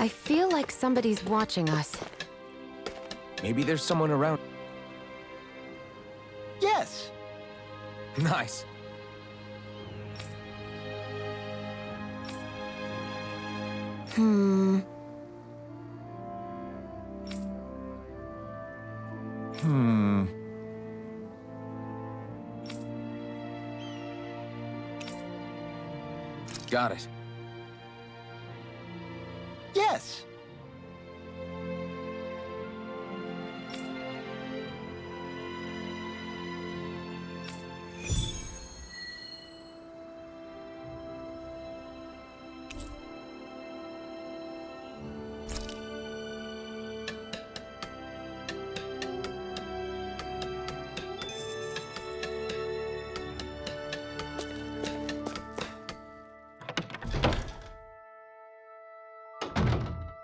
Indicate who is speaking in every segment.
Speaker 1: I feel like somebody's watching us.
Speaker 2: Maybe there's someone around.
Speaker 3: Yes!
Speaker 2: Nice.
Speaker 1: Hmm.
Speaker 2: Got it.
Speaker 3: Yes!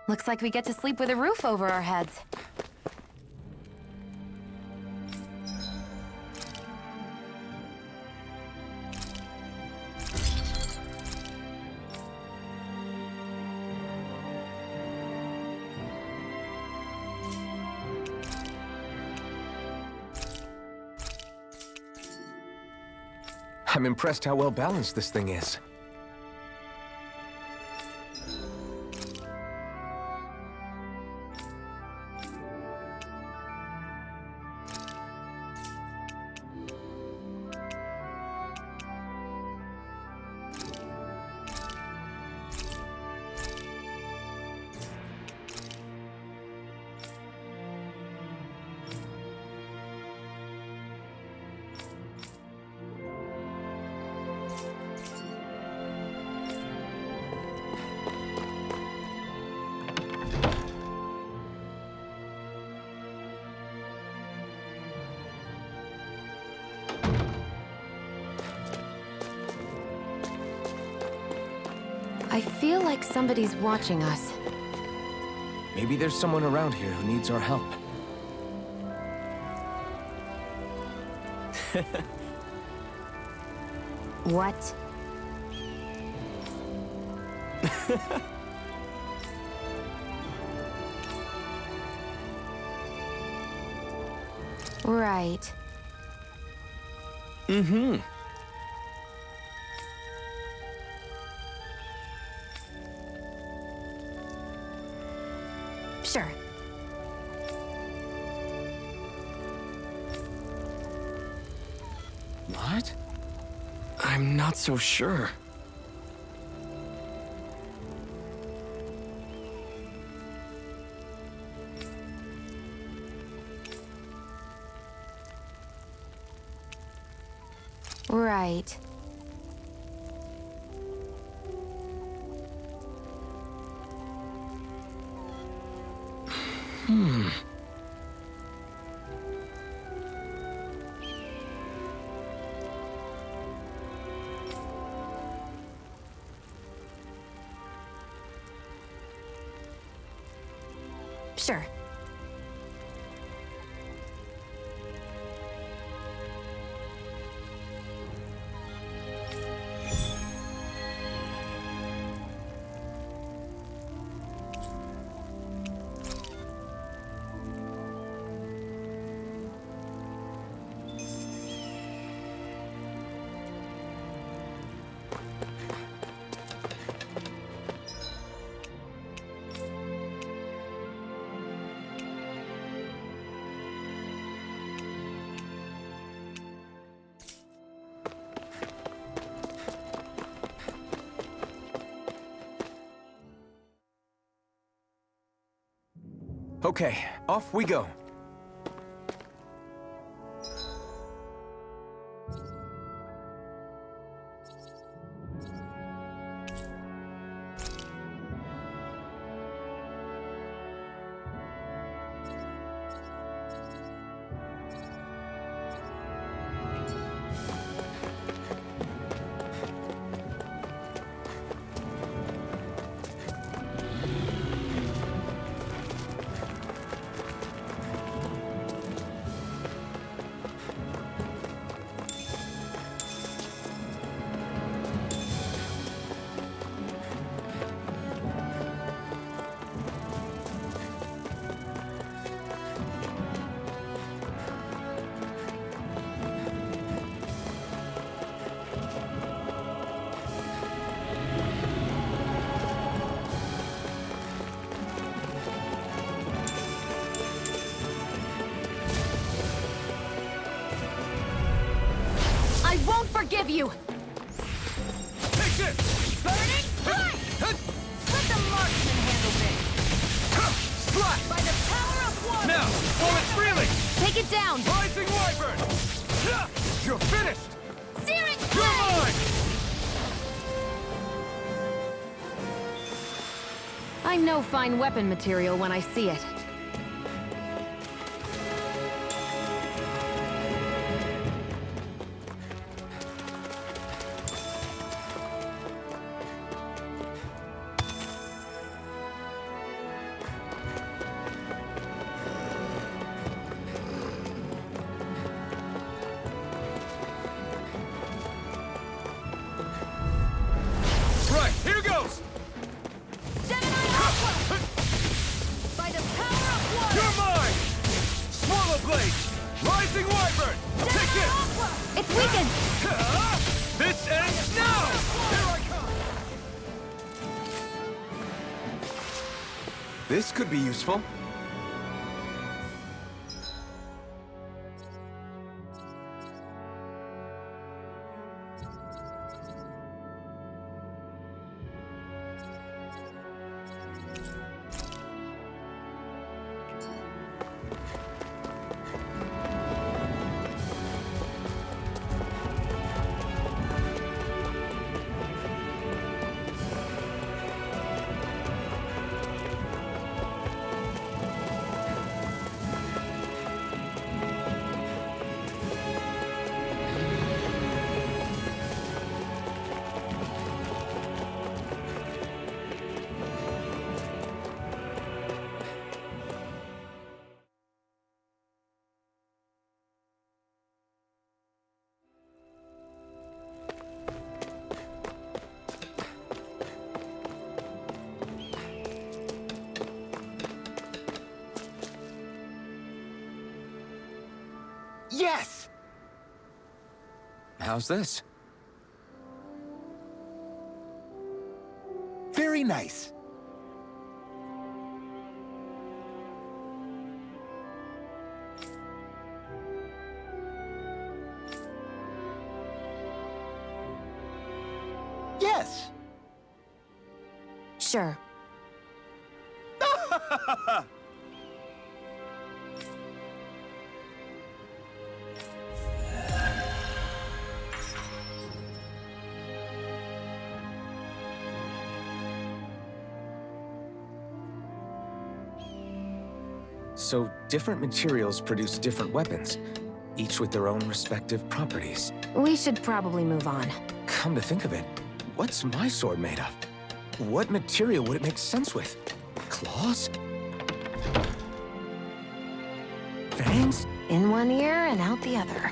Speaker 1: Looks like we get to sleep with a roof over our heads.
Speaker 2: I'm impressed how well balanced this thing is.
Speaker 1: I feel like somebody's watching us.
Speaker 2: Maybe there's someone around here who needs our help.
Speaker 1: What? Right.
Speaker 3: Mm-hmm.
Speaker 1: Sure.
Speaker 3: What? I'm not so sure.
Speaker 1: Right. Sure.
Speaker 2: Okay, off we go.
Speaker 1: forgive you!
Speaker 4: Take this!
Speaker 1: Burning strike! Let the marksman handle this!
Speaker 4: Slap!
Speaker 1: By the power of water!
Speaker 4: Now, while it's reeling!
Speaker 1: Take it down!
Speaker 4: Rising Wyvern! You're finished!
Speaker 1: Searing
Speaker 4: You're
Speaker 1: flame!
Speaker 4: mine!
Speaker 1: I know fine weapon material when I see it.
Speaker 4: Right, here goes!
Speaker 1: Gemini Aqua! By the power of water!
Speaker 4: You're mine! Swallow Blade! Rising Wyvern! Take
Speaker 1: Gemini
Speaker 4: this!
Speaker 1: Aqua! It's weakened!
Speaker 4: This ends now! Here I come!
Speaker 2: This could be useful.
Speaker 3: Yes!
Speaker 2: How's this?
Speaker 3: Very nice. Yes!
Speaker 1: Sure.
Speaker 2: So, different materials produce different weapons, each with their own respective properties.
Speaker 1: We should probably move on.
Speaker 2: Come to think of it, what's my sword made of? What material would it make sense with? Claws? Fangs?
Speaker 1: In one ear and out the other.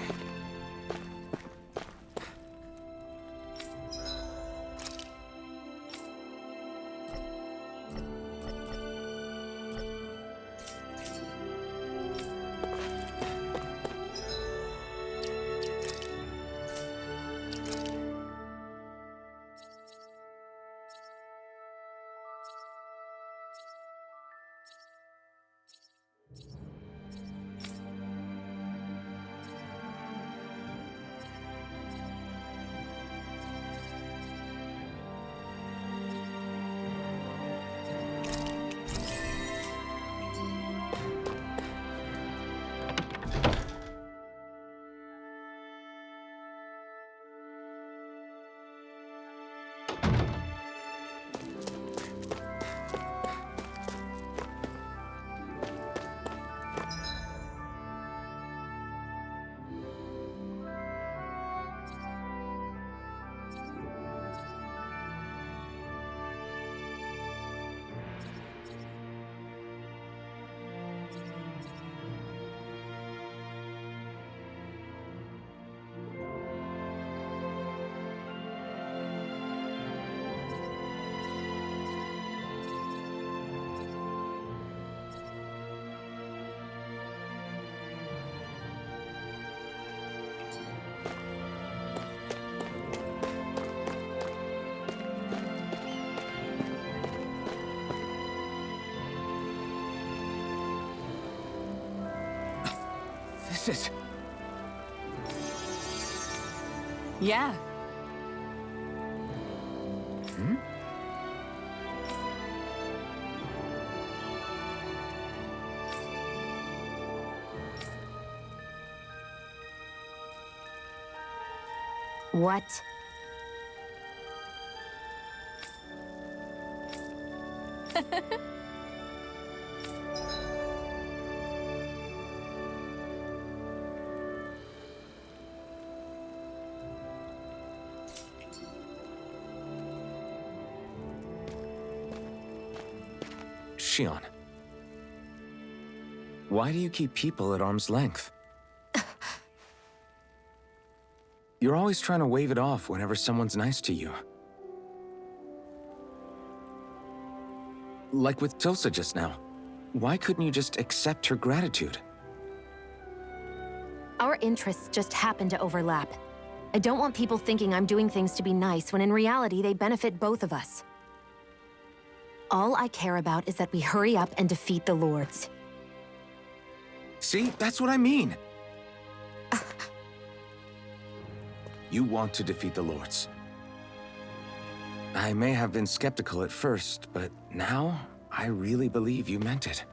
Speaker 2: This is...
Speaker 5: Yeah.
Speaker 2: Hmm?
Speaker 1: What?
Speaker 2: Shion. Why do you keep people at arm's length? You're always trying to wave it off whenever someone's nice to you. Like with Tilsa just now. Why couldn't you just accept her gratitude?
Speaker 1: Our interests just happen to overlap. I don't want people thinking I'm doing things to be nice when in reality they benefit both of us. All I care about is that we hurry up and defeat the Lords.
Speaker 2: See, that's what I mean. You want to defeat the Lords. I may have been skeptical at first, but now I really believe you meant it.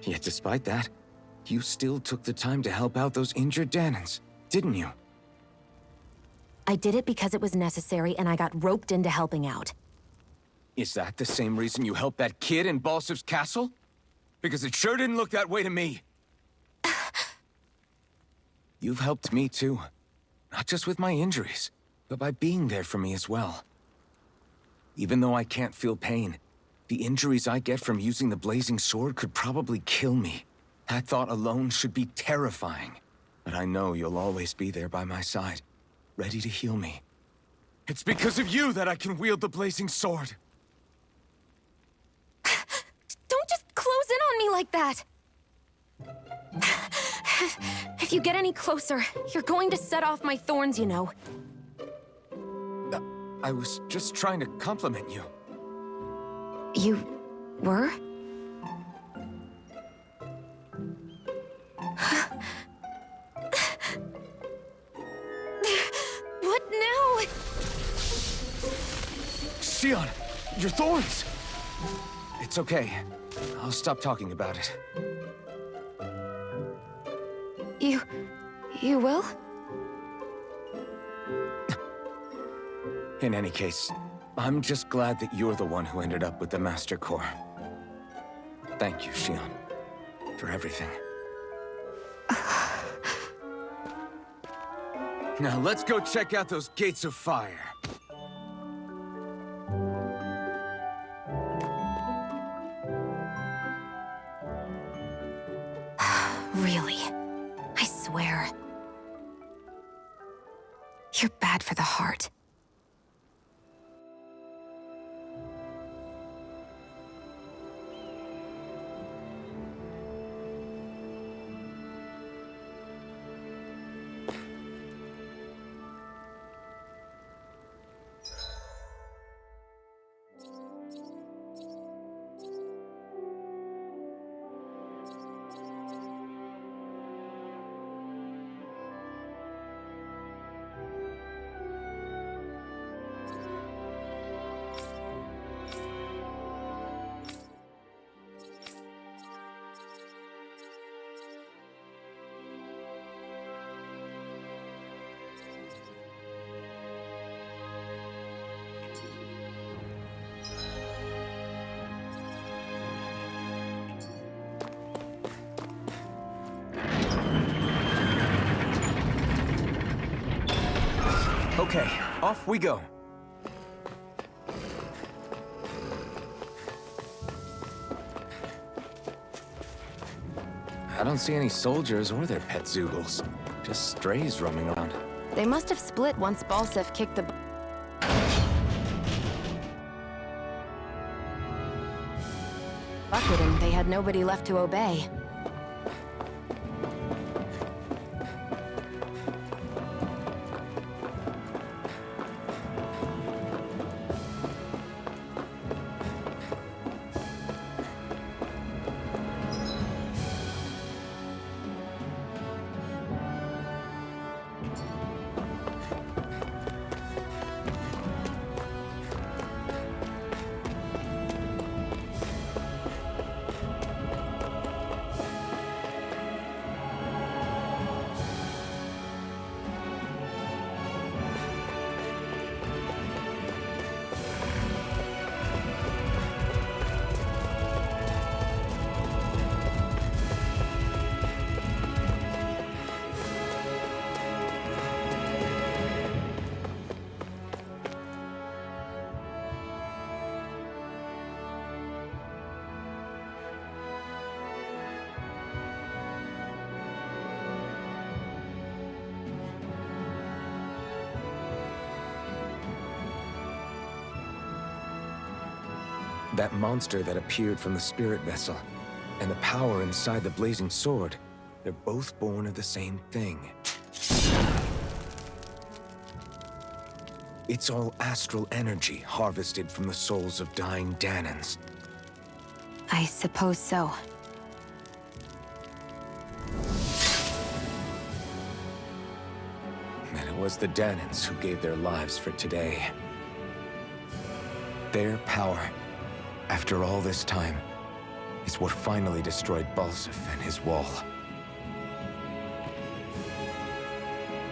Speaker 2: Yet despite that, you still took the time to help out those injured Danans, didn't you?
Speaker 1: I did it because it was necessary and I got roped into helping out.
Speaker 2: Is that the same reason you helped that kid in Balsif's castle? Because it sure didn't look that way to me. You've helped me too. Not just with my injuries, but by being there for me as well. Even though I can't feel pain, the injuries I get from using the blazing sword could probably kill me. That thought alone should be terrifying. But I know you'll always be there by my side, ready to heal me. It's because of you that I can wield the blazing sword.
Speaker 1: Don't just close in on me like that! If you get any closer, you're going to set off my thorns, you know.
Speaker 2: I was just trying to compliment you.
Speaker 1: You were? What now?
Speaker 2: Shion, your thorns! It's okay. I'll stop talking about it.
Speaker 1: You will?
Speaker 2: In any case, I'm just glad that you're the one who ended up with the Master Core. Thank you, Shion, for everything. Now let's go check out those gates of fire.
Speaker 1: Really? I swear. You're bad for the heart.
Speaker 2: Okay, off we go. I don't see any soldiers or their pet Zoogles. Just strays roaming around.
Speaker 1: They must have split once Balsif kicked the... bucket and they had nobody left to obey.
Speaker 2: that monster that appeared from the spirit vessel, and the power inside the blazing sword, they're both born of the same thing. It's all astral energy harvested from the souls of dying Danans.
Speaker 1: I suppose so.
Speaker 2: And it was the Danans who gave their lives for today. Their power, after all this time, is what finally destroyed Balsif and his wall.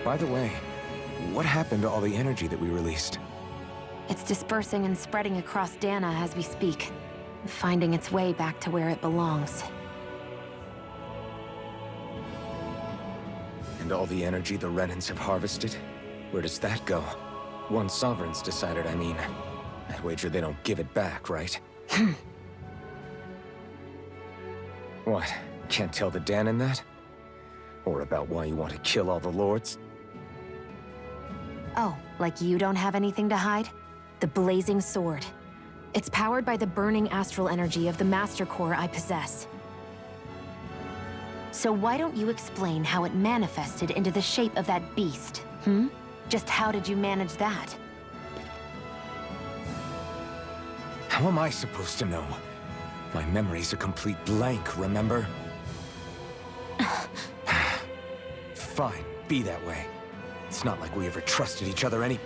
Speaker 2: By the way, what happened to all the energy that we released?
Speaker 1: It's dispersing and spreading across Dana as we speak, finding its way back to where it belongs.
Speaker 2: And all the energy the Renans have harvested? Where does that go? Once Sovereign's decided, I mean. I wager they don't give it back, right? What? Can't tell the Danan that? Or about why you want to kill all the lords?
Speaker 1: Oh, like you don't have anything to hide? The blazing sword. It's powered by the burning astral energy of the Master Core I possess. So why don't you explain how it manifested into the shape of that beast, Just how did you manage that?
Speaker 2: How am I supposed to know? My memory's a complete blank, remember? Fine, be that way. It's not like we ever trusted each other any...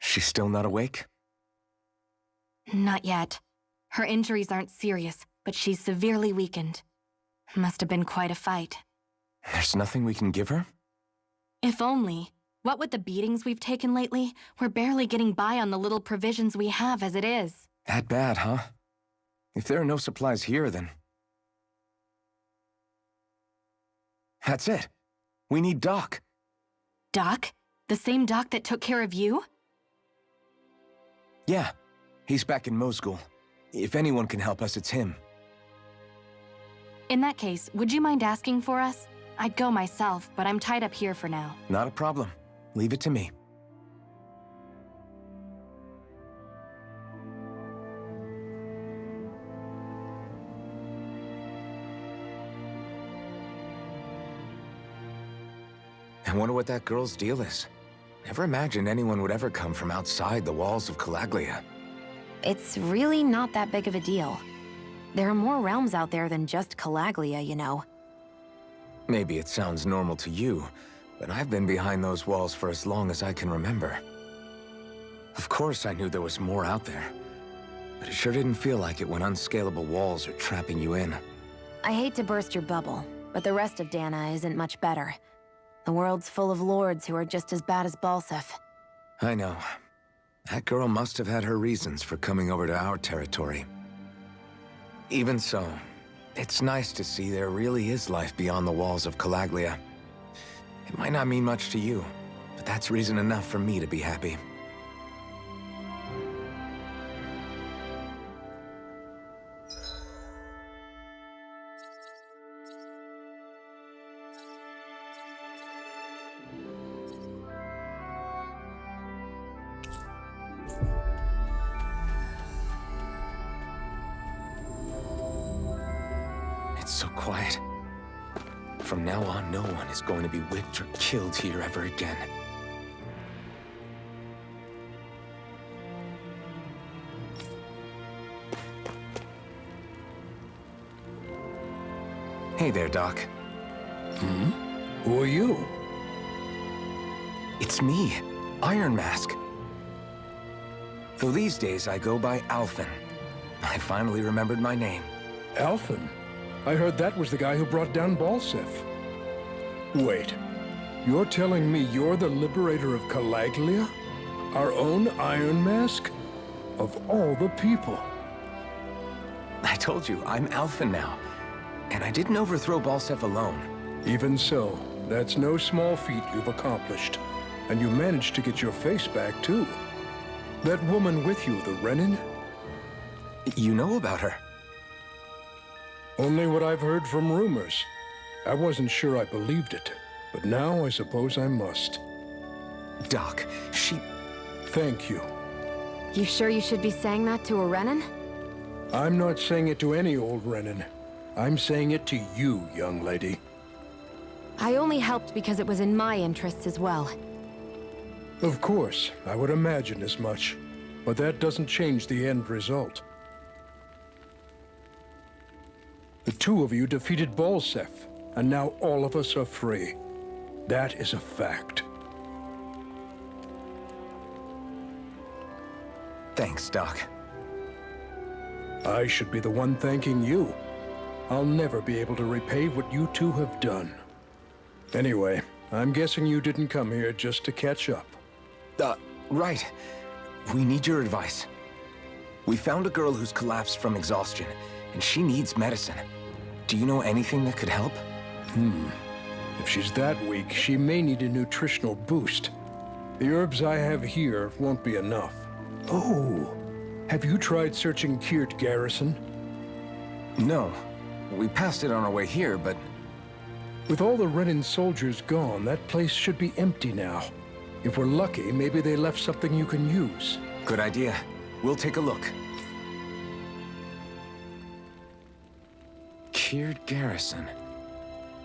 Speaker 2: She's still not awake?
Speaker 5: Not yet. Her injuries aren't serious, but she's severely weakened. Must have been quite a fight.
Speaker 2: There's nothing we can give her?
Speaker 5: If only. What with the beatings we've taken lately, we're barely getting by on the little provisions we have as it is.
Speaker 2: That bad, huh? If there are no supplies here, then... That's it. We need Doc.
Speaker 5: Doc? The same Doc that took care of you?
Speaker 2: Yeah, he's back in Mosgul. If anyone can help us, it's him.
Speaker 5: In that case, would you mind asking for us? I'd go myself, but I'm tied up here for now.
Speaker 2: Not a problem. Leave it to me. I wonder what that girl's deal is. Never imagined anyone would ever come from outside the walls of Calaglia.
Speaker 1: It's really not that big of a deal. There are more realms out there than just Calaglia, you know.
Speaker 2: Maybe it sounds normal to you, but I've been behind those walls for as long as I can remember. Of course I knew there was more out there, but it sure didn't feel like it when unscalable walls are trapping you in.
Speaker 1: I hate to burst your bubble, but the rest of Dana isn't much better. The world's full of lords who are just as bad as Balsif.
Speaker 2: I know. That girl must have had her reasons for coming over to our territory. Even so, it's nice to see there really is life beyond the walls of Calaglia. It might not mean much to you, but that's reason enough for me to be happy. So quiet. From now on, no one is going to be whipped or killed here ever again. Hey there, Doc.
Speaker 6: Who are you?
Speaker 2: It's me, Iron Mask. Though these days I go by Ulvhan. I finally remembered my name.
Speaker 6: Ulvhan? I heard that was the guy who brought down Balsif. Wait, you're telling me you're the liberator of Calaglia? Our own Iron Mask? Of all the people.
Speaker 2: I told you, I'm Ulvhan now. And I didn't overthrow Balseph alone.
Speaker 6: Even so, that's no small feat you've accomplished. And you managed to get your face back, too. That woman with you, the Renin?
Speaker 2: You know about her?
Speaker 6: Only what I've heard from rumors. I wasn't sure I believed it, but now I suppose I must.
Speaker 2: Doc, she...
Speaker 6: Thank you.
Speaker 1: You sure you should be saying that to a Renin?
Speaker 6: I'm not saying it to any old Renin. I'm saying it to you, young lady.
Speaker 1: I only helped because it was in my interests as well.
Speaker 6: Of course, I would imagine as much. But that doesn't change the end result. The two of you defeated Balseph, and now all of us are free. That is a fact.
Speaker 2: Thanks, Doc.
Speaker 6: I should be the one thanking you. I'll never be able to repay what you two have done. Anyway, I'm guessing you didn't come here just to catch up.
Speaker 2: Right. We need your advice. We found a girl who's collapsed from exhaustion, and she needs medicine. Do you know anything that could help?
Speaker 6: If she's that weak, she may need a nutritional boost. The herbs I have here won't be enough. Oh, have you tried searching Kirt Garrison?
Speaker 2: No. We passed it on our way here, but...
Speaker 6: With all the Renin soldiers gone, that place should be empty now. If we're lucky, maybe they left something you can use.
Speaker 2: Good idea. We'll take a look. Kirt Garrison.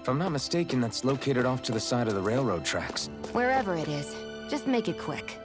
Speaker 2: If I'm not mistaken, that's located off to the side of the railroad tracks.
Speaker 1: Wherever it is, just make it quick.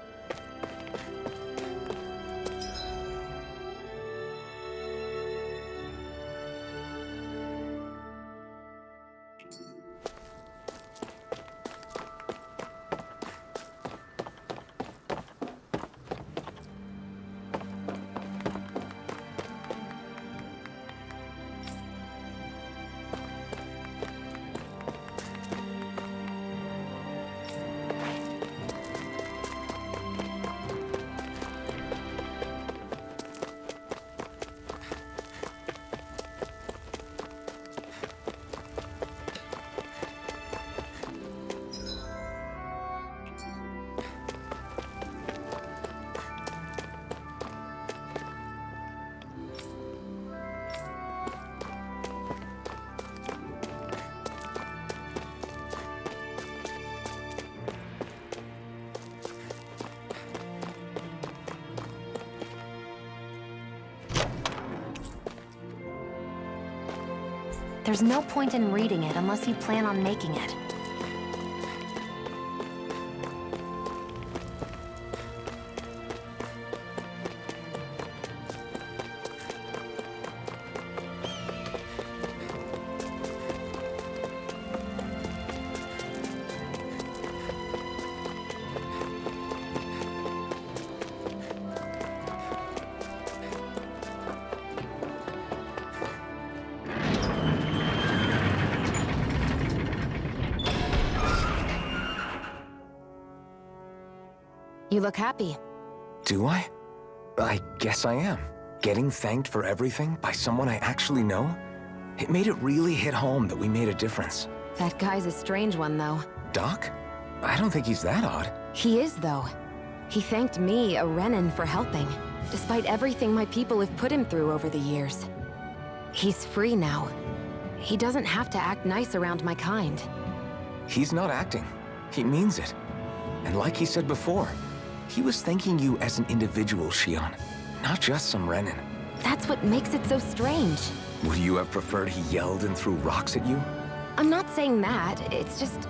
Speaker 1: There's no point in reading it unless you plan on making it. You look happy.
Speaker 2: Do I? I guess I am. Getting thanked for everything by someone I actually know? It made it really hit home that we made a difference.
Speaker 1: That guy's a strange one, though.
Speaker 2: Doc? I don't think he's that odd.
Speaker 1: He is, though. He thanked me, a Renin, for helping, despite everything my people have put him through over the years. He's free now. He doesn't have to act nice around my kind.
Speaker 2: He's not acting. He means it. And like he said before, he was thanking you as an individual, Shion, not just some Renin.
Speaker 1: That's what makes it so strange.
Speaker 2: Would you have preferred he yelled and threw rocks at you?
Speaker 1: I'm not saying that. It's just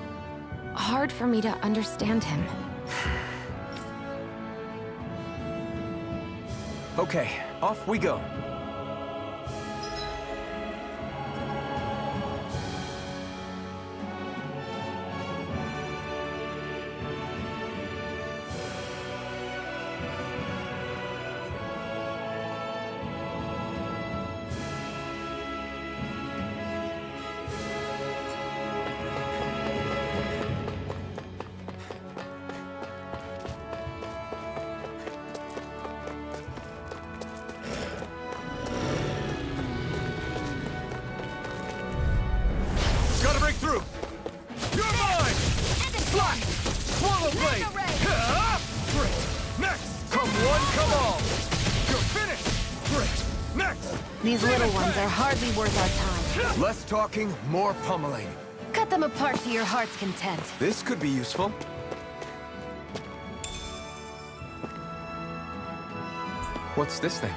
Speaker 1: hard for me to understand him.
Speaker 2: Okay, off we go.
Speaker 1: These little ones are hardly worth our time.
Speaker 2: Less talking, more pummeling.
Speaker 1: Cut them apart to your heart's content.
Speaker 2: This could be useful. What's this thing?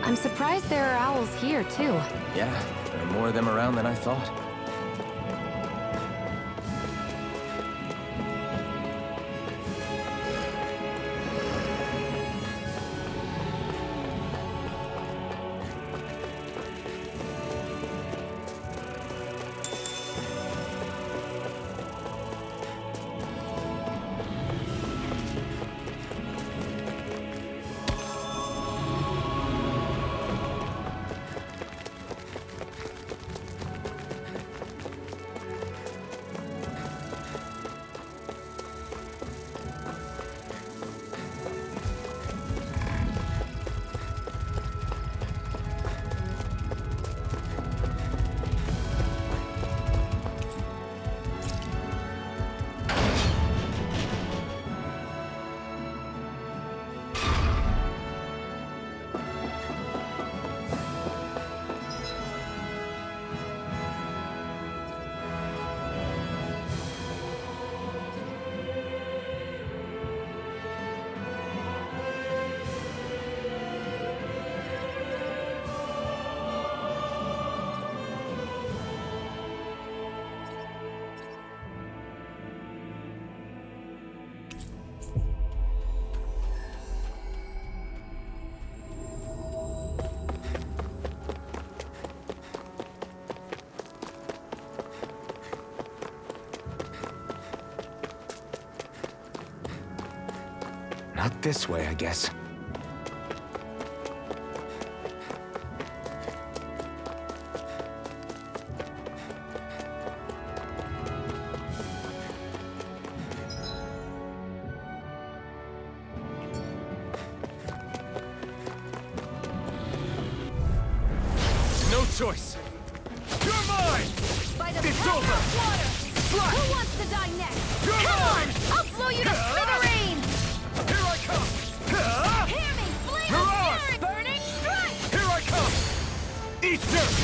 Speaker 1: I'm surprised there are owls here, too.
Speaker 2: Yeah, there are more of them around than I thought. Not this way, I guess.
Speaker 4: No choice. You're mine!
Speaker 1: By the
Speaker 4: It's
Speaker 1: power
Speaker 4: over.
Speaker 1: of water!
Speaker 4: Fly!
Speaker 1: Who wants to die next?
Speaker 4: You're
Speaker 1: Come
Speaker 4: mine!
Speaker 1: on! I'll blow you to smithereens!
Speaker 4: Here I come! Ah!
Speaker 1: Hear me! Flame
Speaker 4: You're
Speaker 1: of
Speaker 4: on!
Speaker 1: fury! Burning strike!
Speaker 4: Here I come! Eat dirt!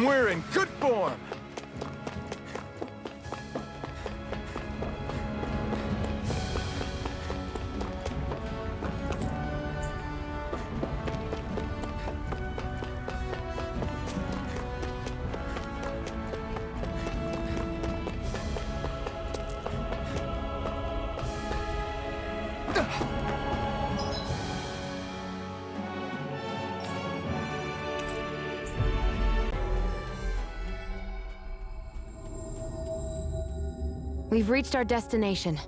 Speaker 2: We're in good form!
Speaker 1: We've reached our destination.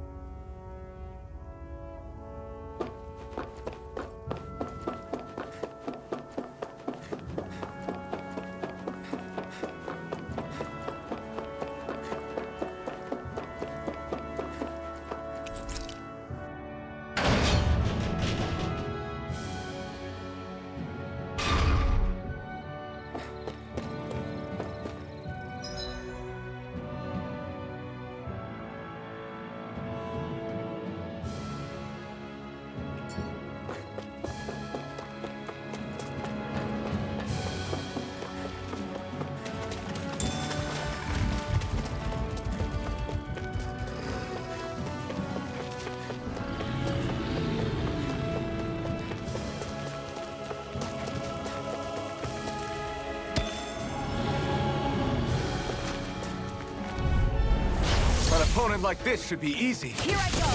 Speaker 2: An opponent like this should be easy.
Speaker 1: Here I go!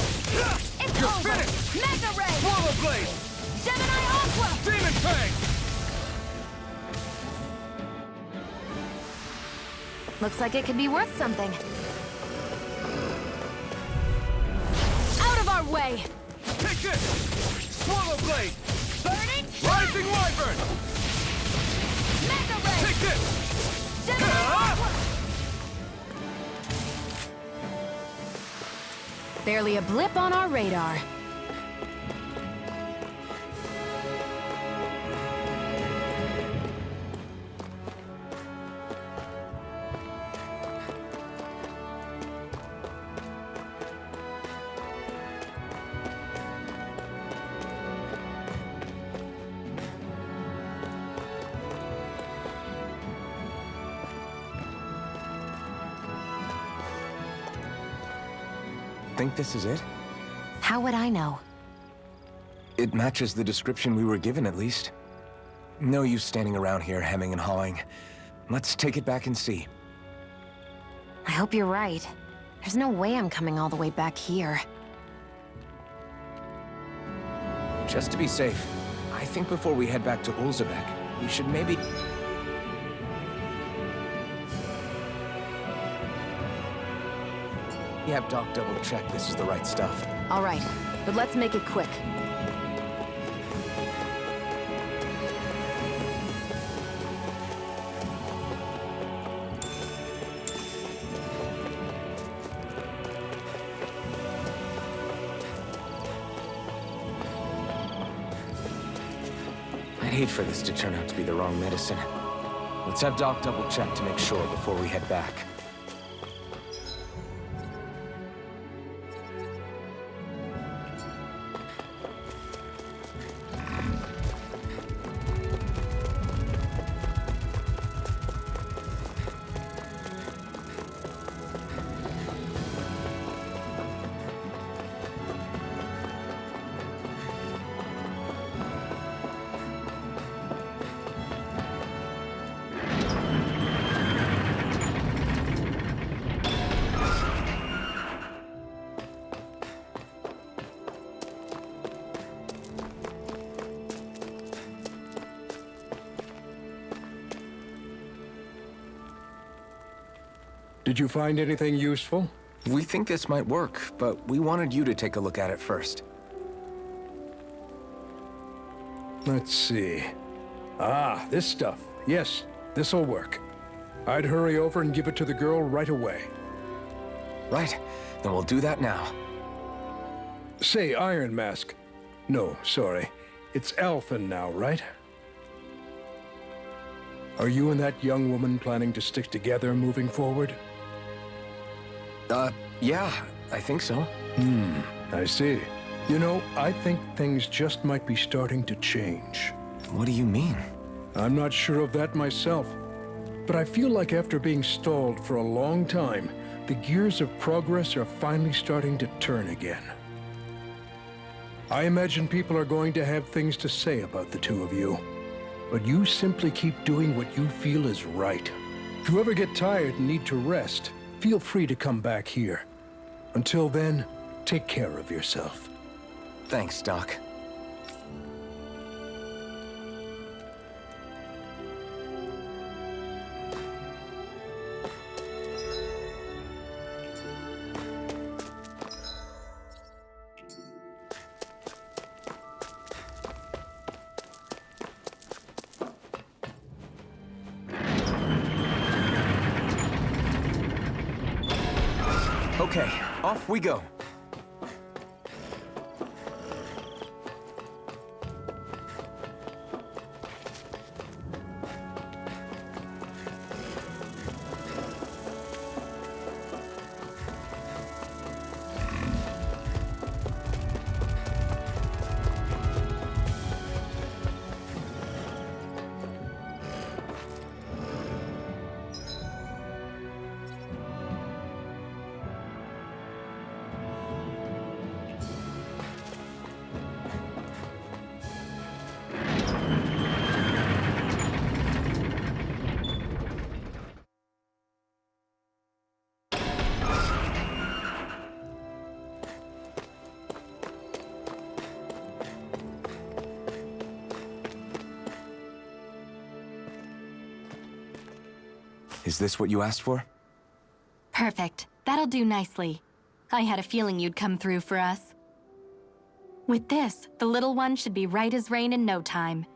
Speaker 1: It's
Speaker 4: You're
Speaker 1: over!
Speaker 4: finished!
Speaker 1: Mega Ray!
Speaker 4: Swallow blade!
Speaker 1: Gemini Aqua!
Speaker 4: Demon Fang!
Speaker 1: Looks like it could be worth something. Out of our way!
Speaker 4: Take this! Swallow blade!
Speaker 1: Burning strike!
Speaker 4: Rising Wyvern! Take this!
Speaker 1: Barely a blip on our radar.
Speaker 2: Think this is it?
Speaker 1: How would I know?
Speaker 2: It matches the description we were given, at least. No use standing around here hemming and hawing. Let's take it back and see.
Speaker 1: I hope you're right. There's no way I'm coming all the way back here.
Speaker 2: Just to be safe, I think before we head back to Ulzabek, we should maybe... have Doc double-check this is the right stuff.
Speaker 1: All right, but let's make it quick.
Speaker 2: I'd hate for this to turn out to be the wrong medicine. Let's have Doc double-check to make sure before we head back.
Speaker 6: Did you find anything useful?
Speaker 2: We think this might work, but we wanted you to take a look at it first.
Speaker 6: Let's see. Ah, this stuff. Yes, this'll work. I'd hurry over and give it to the girl right away.
Speaker 2: Right, then we'll do that now.
Speaker 6: Say, Iron Mask. No, sorry. It's Ulvhan now, right? Are you and that young woman planning to stick together moving forward?
Speaker 2: Yeah, I think so.
Speaker 6: I see. You know, I think things just might be starting to change.
Speaker 2: What do you mean?
Speaker 6: I'm not sure of that myself, but I feel like after being stalled for a long time, the gears of progress are finally starting to turn again. I imagine people are going to have things to say about the two of you, but you simply keep doing what you feel is right. If you ever get tired and need to rest, feel free to come back here. Until then, take care of yourself.
Speaker 2: Thanks, Doc. Okay, off we go. Is this what you asked for?
Speaker 5: Perfect. That'll do nicely. I had a feeling you'd come through for us. With this, the little one should be right as rain in no time.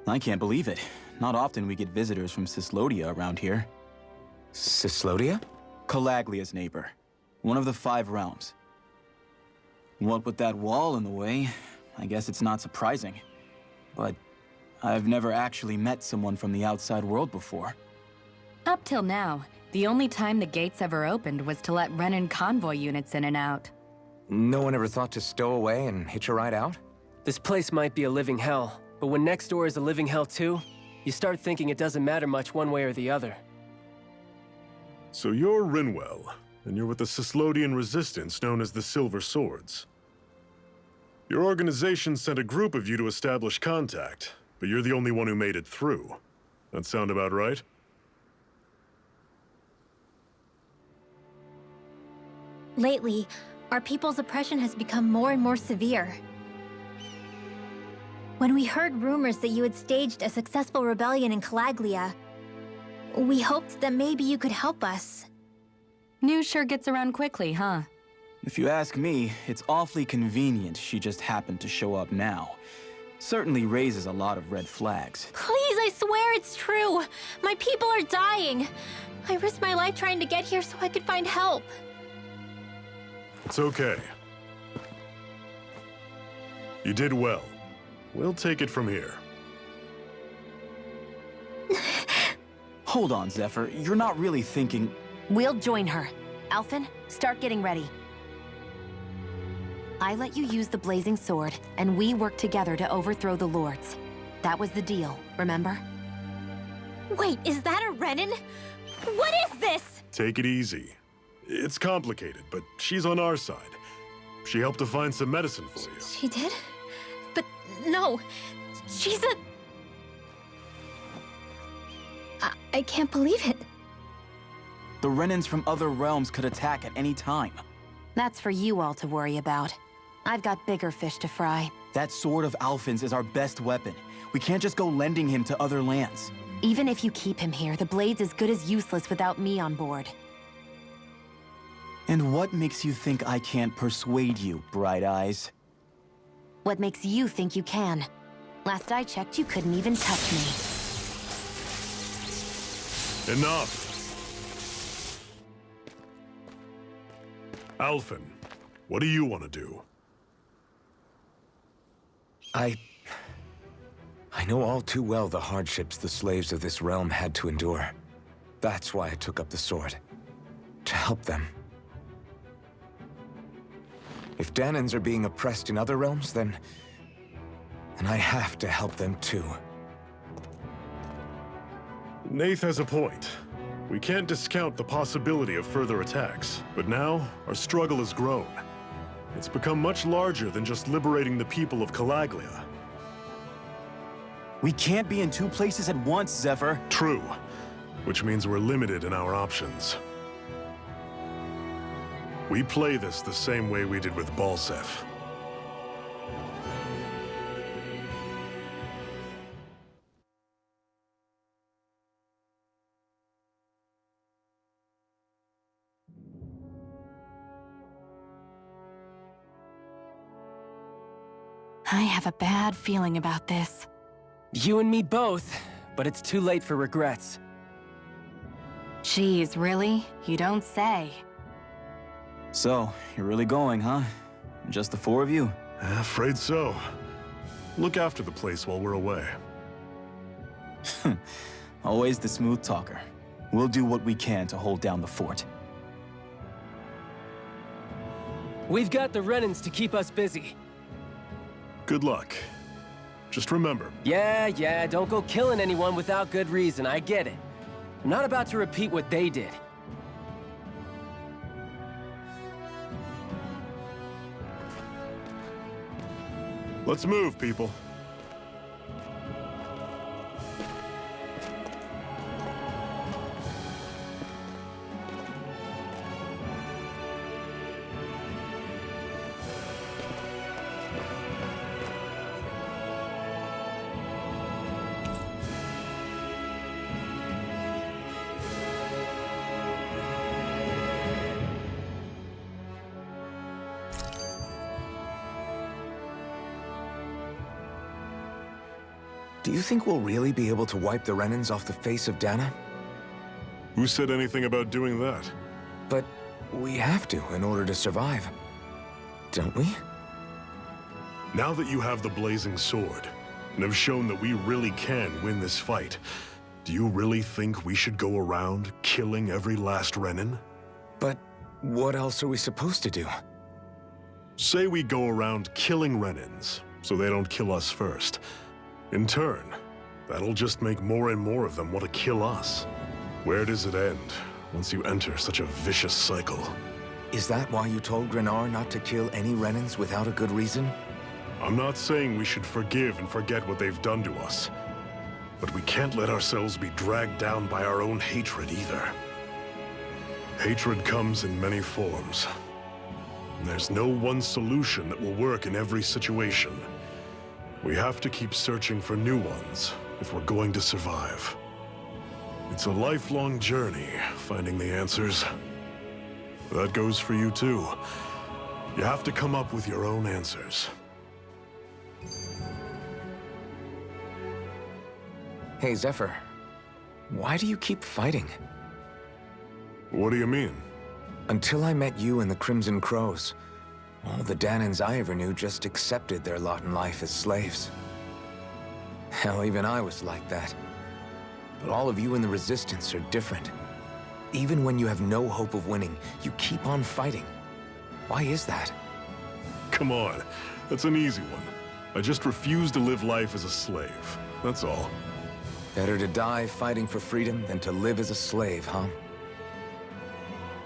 Speaker 7: I can't believe it. Not often we get visitors from Cyslodia around here.
Speaker 2: Cyslodia?
Speaker 7: Calaglia's neighbor. One of the 5 realms. What with that wall in the way, I guess it's not surprising. But I've never actually met someone from the outside world before.
Speaker 5: Up till now, the only time the gates ever opened was to let Renan convoy units in and out.
Speaker 2: No one ever thought to stow away and hitch a ride out?
Speaker 8: This place might be a living hell, but when next door is a living hell too, you start thinking it doesn't matter much one way or the other.
Speaker 9: So you're Rinwell, and you're with the Cyslodian resistance known as the Silver Swords. Your organization sent a group of you to establish contact, but you're the only one who made it through. That sound about right?
Speaker 10: Lately, our people's oppression has become more and more severe. When we heard rumors that you had staged a successful rebellion in Calaglia, we hoped that maybe you could help us.
Speaker 5: News sure gets around quickly, huh?
Speaker 7: If you ask me, it's awfully convenient she just happened to show up now. Certainly raises a lot of red flags.
Speaker 10: Please, I swear it's true! My people are dying! I risked my life trying to get here so I could find help.
Speaker 9: It's okay. You did well. We'll take it from here.
Speaker 7: Hold on, Zephyr. You're not really thinking...
Speaker 1: We'll join her. Alphen, start getting ready. I let you use the blazing sword, and we worked together to overthrow the lords. That was the deal, remember?
Speaker 10: Wait, is that a Renan? What is this?
Speaker 9: Take it easy. It's complicated, but she's on our side. She helped to find some medicine for you.
Speaker 10: She did? But no, she's a... I can't believe it.
Speaker 7: The Renans from other realms could attack at any time.
Speaker 1: That's for you all to worry about. I've got bigger fish to fry.
Speaker 7: That sword of Alphen's is our best weapon. We can't just go lending him to other lands.
Speaker 1: Even if you keep him here, the blade's as good as useless without me on board.
Speaker 7: And what makes you think I can't persuade you, Bright Eyes?
Speaker 1: What makes you think you can? Last I checked, you couldn't even touch me.
Speaker 9: Enough! Alphen, what do you want to do?
Speaker 2: I know all too well the hardships the slaves of this realm had to endure. That's why I took up the sword. To help them. If Danans are being oppressed in other realms, then I have to help them too.
Speaker 9: Nath has a point. We can't discount the possibility of further attacks, but now our struggle has grown. It's become much larger than just liberating the people of Calaglia.
Speaker 7: We can't be in 2 places at once, Zephyr.
Speaker 9: True, which means we're limited in our options. We play this the same way we did with Balseph.
Speaker 5: I have a bad feeling about this.
Speaker 8: You and me both, but it's too late for regrets.
Speaker 5: Geez, really? You don't say.
Speaker 7: So, you're really going, huh? Just the 4 of you?
Speaker 9: Afraid so. Look after the place while we're away.
Speaker 7: Always the smooth talker. We'll do what we can to hold down the fort.
Speaker 8: We've got the Renans to keep us busy.
Speaker 9: Good luck. Just remember.
Speaker 8: Yeah, don't go killing anyone without good reason, I get it. I'm not about to repeat what they did.
Speaker 9: Let's move, people.
Speaker 2: Do you think we'll really be able to wipe the Renans off the face of Dana?
Speaker 9: Who said anything about doing that?
Speaker 2: But we have to in order to survive. Don't we?
Speaker 9: Now that you have the blazing sword, and have shown that we really can win this fight, do you really think we should go around killing every last Renan?
Speaker 2: But what else are we supposed to do?
Speaker 9: Say we go around killing Renans, so they don't kill us first. In turn, that'll just make more and more of them want to kill us. Where does it end, once you enter such a vicious cycle?
Speaker 2: Is that why you told Grenar not to kill any Renans without a good reason?
Speaker 9: I'm not saying we should forgive and forget what they've done to us. But we can't let ourselves be dragged down by our own hatred either. Hatred comes in many forms. And there's no one solution that will work in every situation. We have to keep searching for new ones if we're going to survive. It's a lifelong journey, finding the answers. That goes for you too. You have to come up with your own answers.
Speaker 2: Hey, Zephyr. Why do you keep fighting?
Speaker 9: What do you mean?
Speaker 2: Until I met you and the Crimson Crows, all the Danans I ever knew just accepted their lot in life as slaves. Hell, even I was like that. But all of you in the Resistance are different. Even when you have no hope of winning, you keep on fighting. Why is that?
Speaker 9: Come on, that's an easy one. I just refuse to live life as a slave, that's all.
Speaker 2: Better to die fighting for freedom than to live as a slave, huh?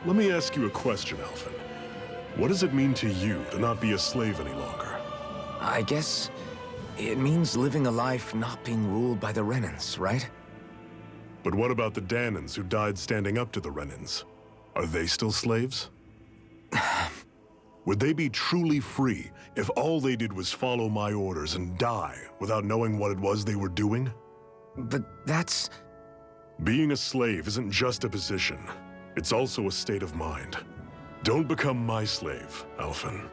Speaker 9: Let me ask you a question, Ulvhan. What does it mean to you to not be a slave any longer?
Speaker 2: I guess it means living a life not being ruled by the Renans, right?
Speaker 9: But what about the Danans who died standing up to the Renans? Are they still slaves? Would they be truly free if all they did was follow my orders and die without knowing what it was they were doing?
Speaker 2: But that's...
Speaker 9: Being a slave isn't just a position. It's also a state of mind. Don't become my slave, Ulvhan.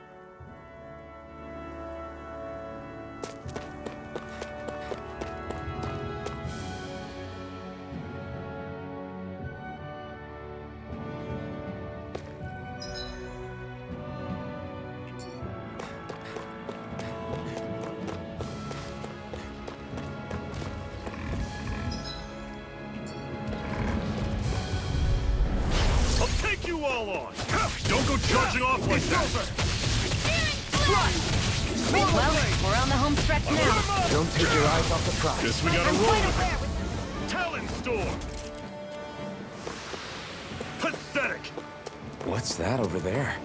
Speaker 4: All on. Don't go charging off like that.
Speaker 1: Well, we're on the home stretch now.
Speaker 2: Don't take your eyes off the prize.
Speaker 4: Guess we gotta roll with it. Talon Storm. Pathetic.
Speaker 2: What's that over there?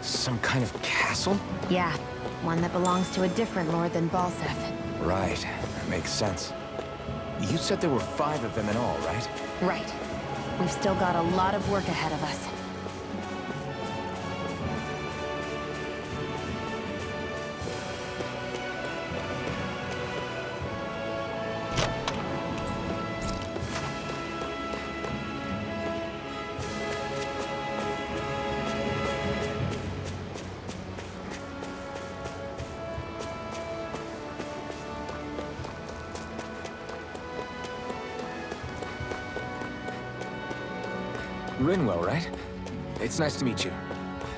Speaker 2: Some kind of castle?
Speaker 1: Yeah, one that belongs to a different lord than Balseph.
Speaker 2: Right, that makes sense. You said there were 5 of them in all, right?
Speaker 1: Right. We've still got a lot of work ahead of us.
Speaker 2: Rinwell, right? It's nice to meet you.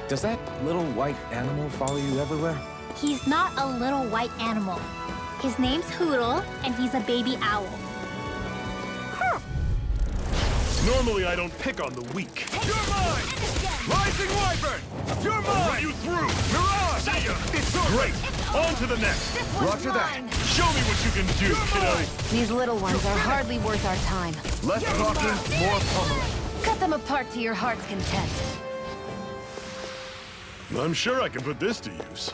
Speaker 2: Does that little white animal follow you everywhere?
Speaker 10: He's not a little white animal. His name's Hoodle, and he's a baby owl.
Speaker 9: Normally I don't pick on the weak.
Speaker 4: You're mine! Rising Wyvern! You're mine! I'll run you through! Mirage! See ya! It's over!
Speaker 9: Great! On to the next!
Speaker 2: Roger that.
Speaker 9: Show me what you can do, kiddo!
Speaker 1: These little ones are hardly worth our time.
Speaker 2: Less talking, more pummeling.
Speaker 1: Cut them apart to your heart's content.
Speaker 9: I'm sure I can put this to use.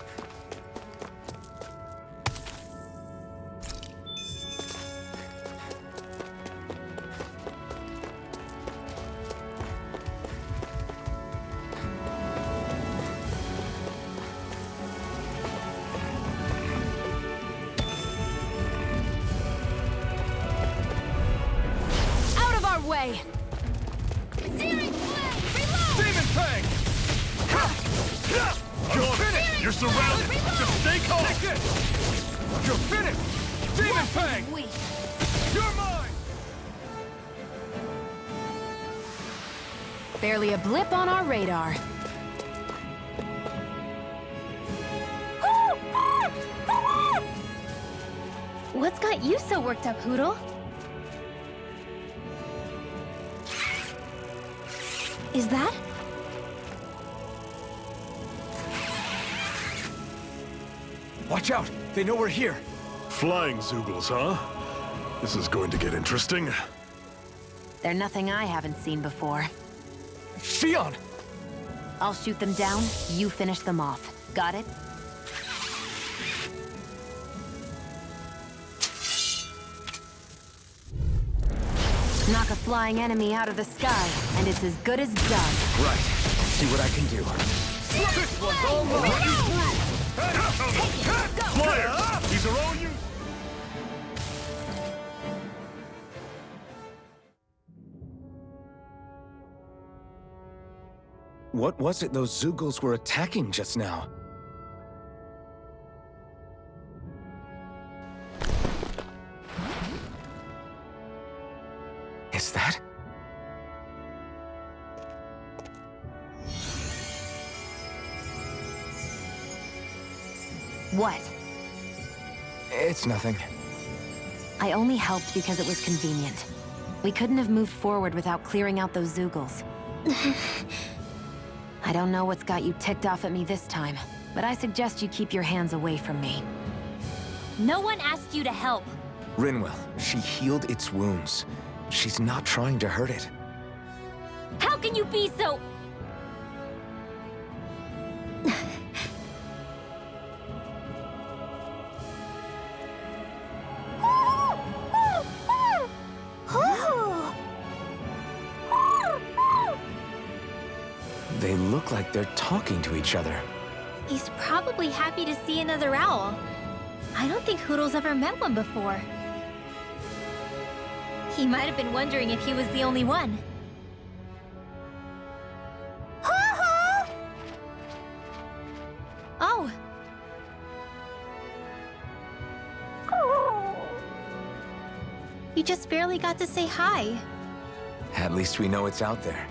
Speaker 1: Out of our way!
Speaker 4: Demon Fang! You're finished! You're surrounded! Just stay calm! You're finished! Demon Fang! You're mine!
Speaker 1: Barely a blip on our radar.
Speaker 10: What's got you so worked up, Hootle? Is that?
Speaker 2: Watch out! They know we're here!
Speaker 9: Flying Zoogles, huh? This is going to get interesting.
Speaker 1: They're nothing I haven't seen before.
Speaker 2: Xion!
Speaker 1: I'll shoot them down, you finish them off. Got it? Knock a flying enemy out of the sky, and it's as good as done.
Speaker 2: Right. See what I can do.
Speaker 4: This one's all mine! Run you through! Flyers! These are all you!
Speaker 2: What was it those Zoogles were attacking just now? Is that?
Speaker 1: What?
Speaker 2: It's nothing.
Speaker 1: I only helped because it was convenient. We couldn't have moved forward without clearing out those Zoogles. I don't know what's got you ticked off at me this time, but I suggest you keep your hands away from me.
Speaker 10: No one asked you to help.
Speaker 2: Rinwell, she healed its wounds. She's not trying to hurt it.
Speaker 10: How can you be so...
Speaker 2: They look like they're talking to each other.
Speaker 10: He's probably happy to see another owl. I don't think Hootle's ever met one before. He might have been wondering if he was the only one. Oh. You just barely got to say hi.
Speaker 2: At least we know it's out there.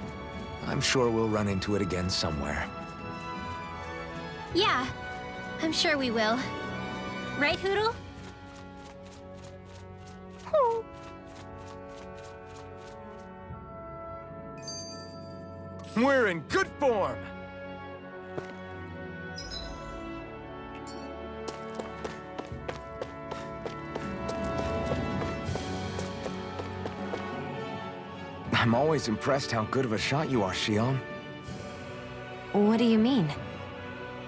Speaker 2: I'm sure we'll run into it again somewhere.
Speaker 10: Yeah, I'm sure we will. Right, Hootle?
Speaker 2: We're in good form! I'm always impressed how good of a shot you are, Xion.
Speaker 1: What do you mean?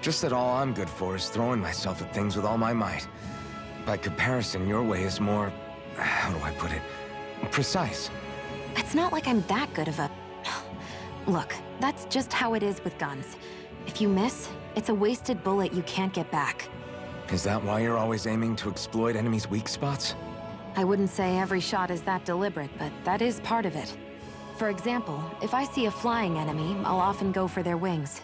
Speaker 2: Just that all I'm good for is throwing myself at things with all my might. By comparison, your way is more... how do I put it? Precise.
Speaker 1: It's not like I'm that good of a... Look, that's just how it is with guns. If you miss, it's a wasted bullet you can't get back.
Speaker 2: Is that why you're always aiming to exploit enemies' weak spots?
Speaker 1: I wouldn't say every shot is that deliberate, but that is part of it. For example, if I see a flying enemy, I'll often go for their wings.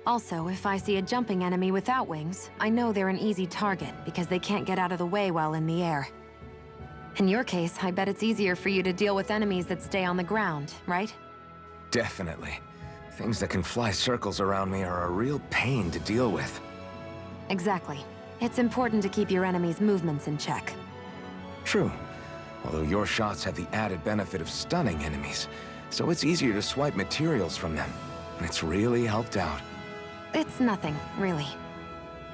Speaker 1: Also, if I see a jumping enemy without wings, I know they're an easy target because they can't get out of the way while in the air. In your case, I bet it's easier for you to deal with enemies that stay on the ground, right?
Speaker 2: Definitely. Things that can fly circles around me are a real pain to deal with.
Speaker 1: Exactly. It's important to keep your enemy's movements in check.
Speaker 2: True. Although your shots have the added benefit of stunning enemies, so it's easier to swipe materials from them. It's really helped out.
Speaker 1: It's nothing, really.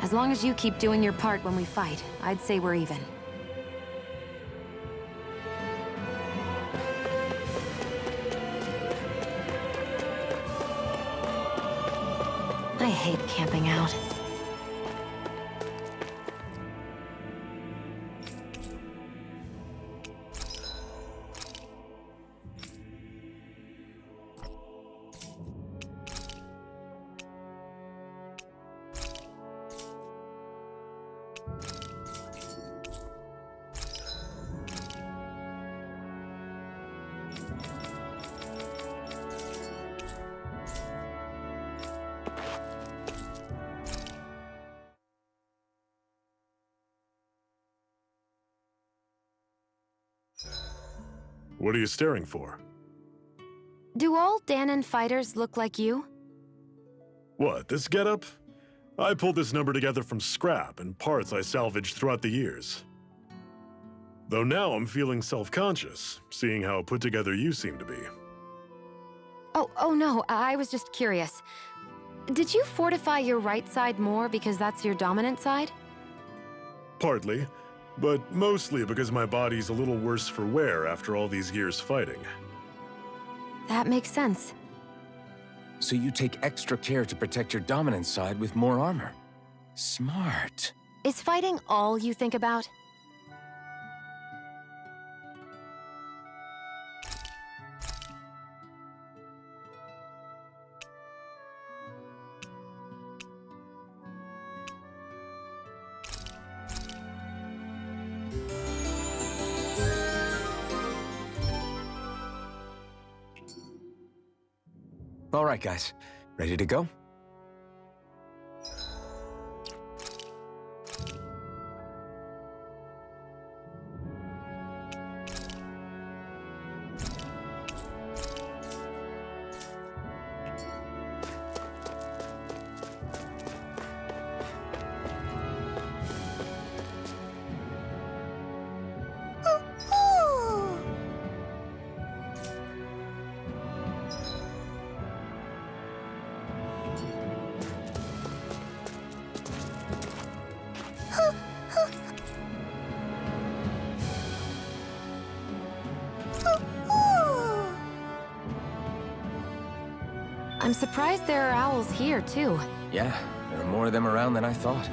Speaker 1: As long as you keep doing your part when we fight, I'd say we're even. I hate camping out.
Speaker 9: What are you staring for?
Speaker 1: Do all Danon fighters look like you?
Speaker 9: What, this getup? I pulled this number together from scrap and parts I salvaged throughout the years. Though now I'm feeling self-conscious, seeing how put together you seem to be.
Speaker 1: Oh no, I was just curious. Did you fortify your right side more because that's your dominant side?
Speaker 9: Partly, but mostly because my body's a little worse for wear after all these years fighting.
Speaker 1: That makes sense.
Speaker 2: So you take extra care to protect your dominant side with more armor. Smart.
Speaker 1: Is fighting all you think about?
Speaker 2: All right, guys. Ready to go?
Speaker 1: I'm surprised there are owls here, too.
Speaker 2: Yeah, there are more of them around than I thought.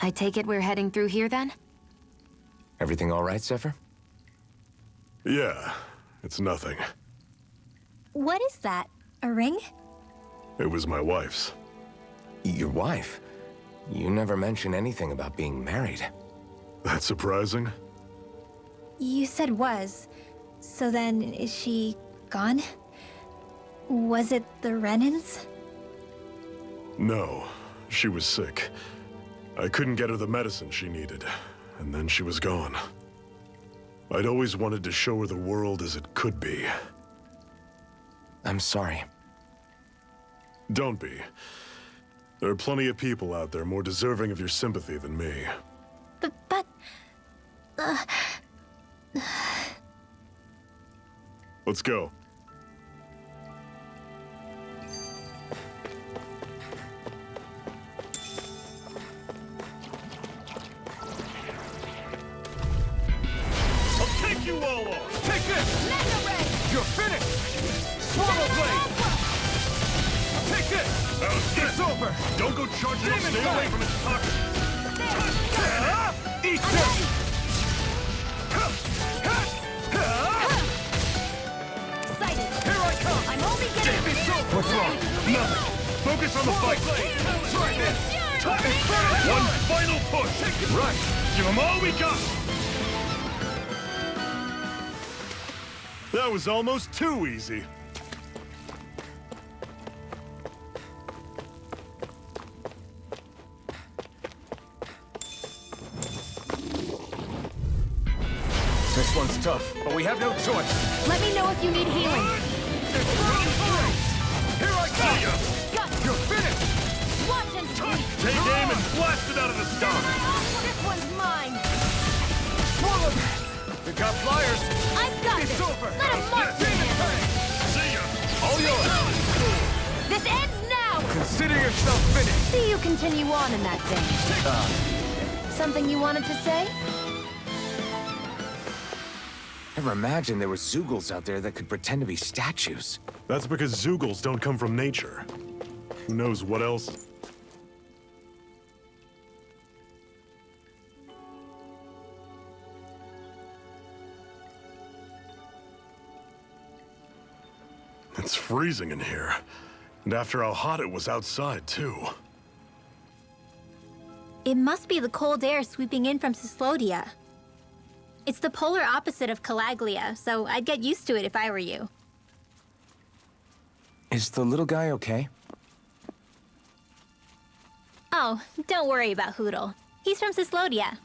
Speaker 1: I take it we're heading through here, then?
Speaker 2: Everything all right, Zephyr?
Speaker 9: Yeah, it's nothing.
Speaker 10: What is that? A ring?
Speaker 9: It was my wife's.
Speaker 2: Your wife? You never mention anything about being married.
Speaker 9: That's surprising?
Speaker 10: You said was. So then, is she gone? Was it the Renans?
Speaker 9: No, she was sick. I couldn't get her the medicine she needed, and then she was gone. I'd always wanted to show her the world as it could be.
Speaker 2: I'm sorry.
Speaker 9: Don't be. There are plenty of people out there more deserving of your sympathy than me.
Speaker 10: But...
Speaker 9: Let's go.
Speaker 4: You all are! Take this! You're finished! Swallow blade! Take this! It's over! Don't go charging up, stay away from its pocket! Eat this!
Speaker 10: Excited!
Speaker 4: Here I come!
Speaker 10: I'm only getting...
Speaker 9: What's wrong? Nothing. Focus on the fight.
Speaker 4: Try this! One final push! Right! Give them all we got!
Speaker 9: That was almost too easy.
Speaker 2: This one's tough, but we have no choice.
Speaker 1: Let me know if you need healing.
Speaker 4: Here I come!
Speaker 1: Got
Speaker 4: You're finished!
Speaker 10: Watch and see!
Speaker 4: Take aim and blast it out of the sky!
Speaker 10: This one's mine!
Speaker 4: Swallow that! We got flyers!
Speaker 10: I've got
Speaker 4: It's
Speaker 10: this!
Speaker 4: over!
Speaker 10: Let him march me!
Speaker 4: See ya! All yours!
Speaker 10: This ends now!
Speaker 4: Consider yourself finished!
Speaker 1: See you continue on in that vein. Something you wanted to say?
Speaker 2: Never imagined there were Zeugles out there that could pretend to be statues.
Speaker 9: That's because Zeugles don't come from nature. Who knows what else? It's freezing in here. And after how hot it was outside, too.
Speaker 10: It must be the cold air sweeping in from Cyslodia. It's the polar opposite of Calaglia, so I'd get used to it if I were you.
Speaker 2: Is the little guy okay?
Speaker 10: Oh, don't worry about Hootle. He's from Cyslodia.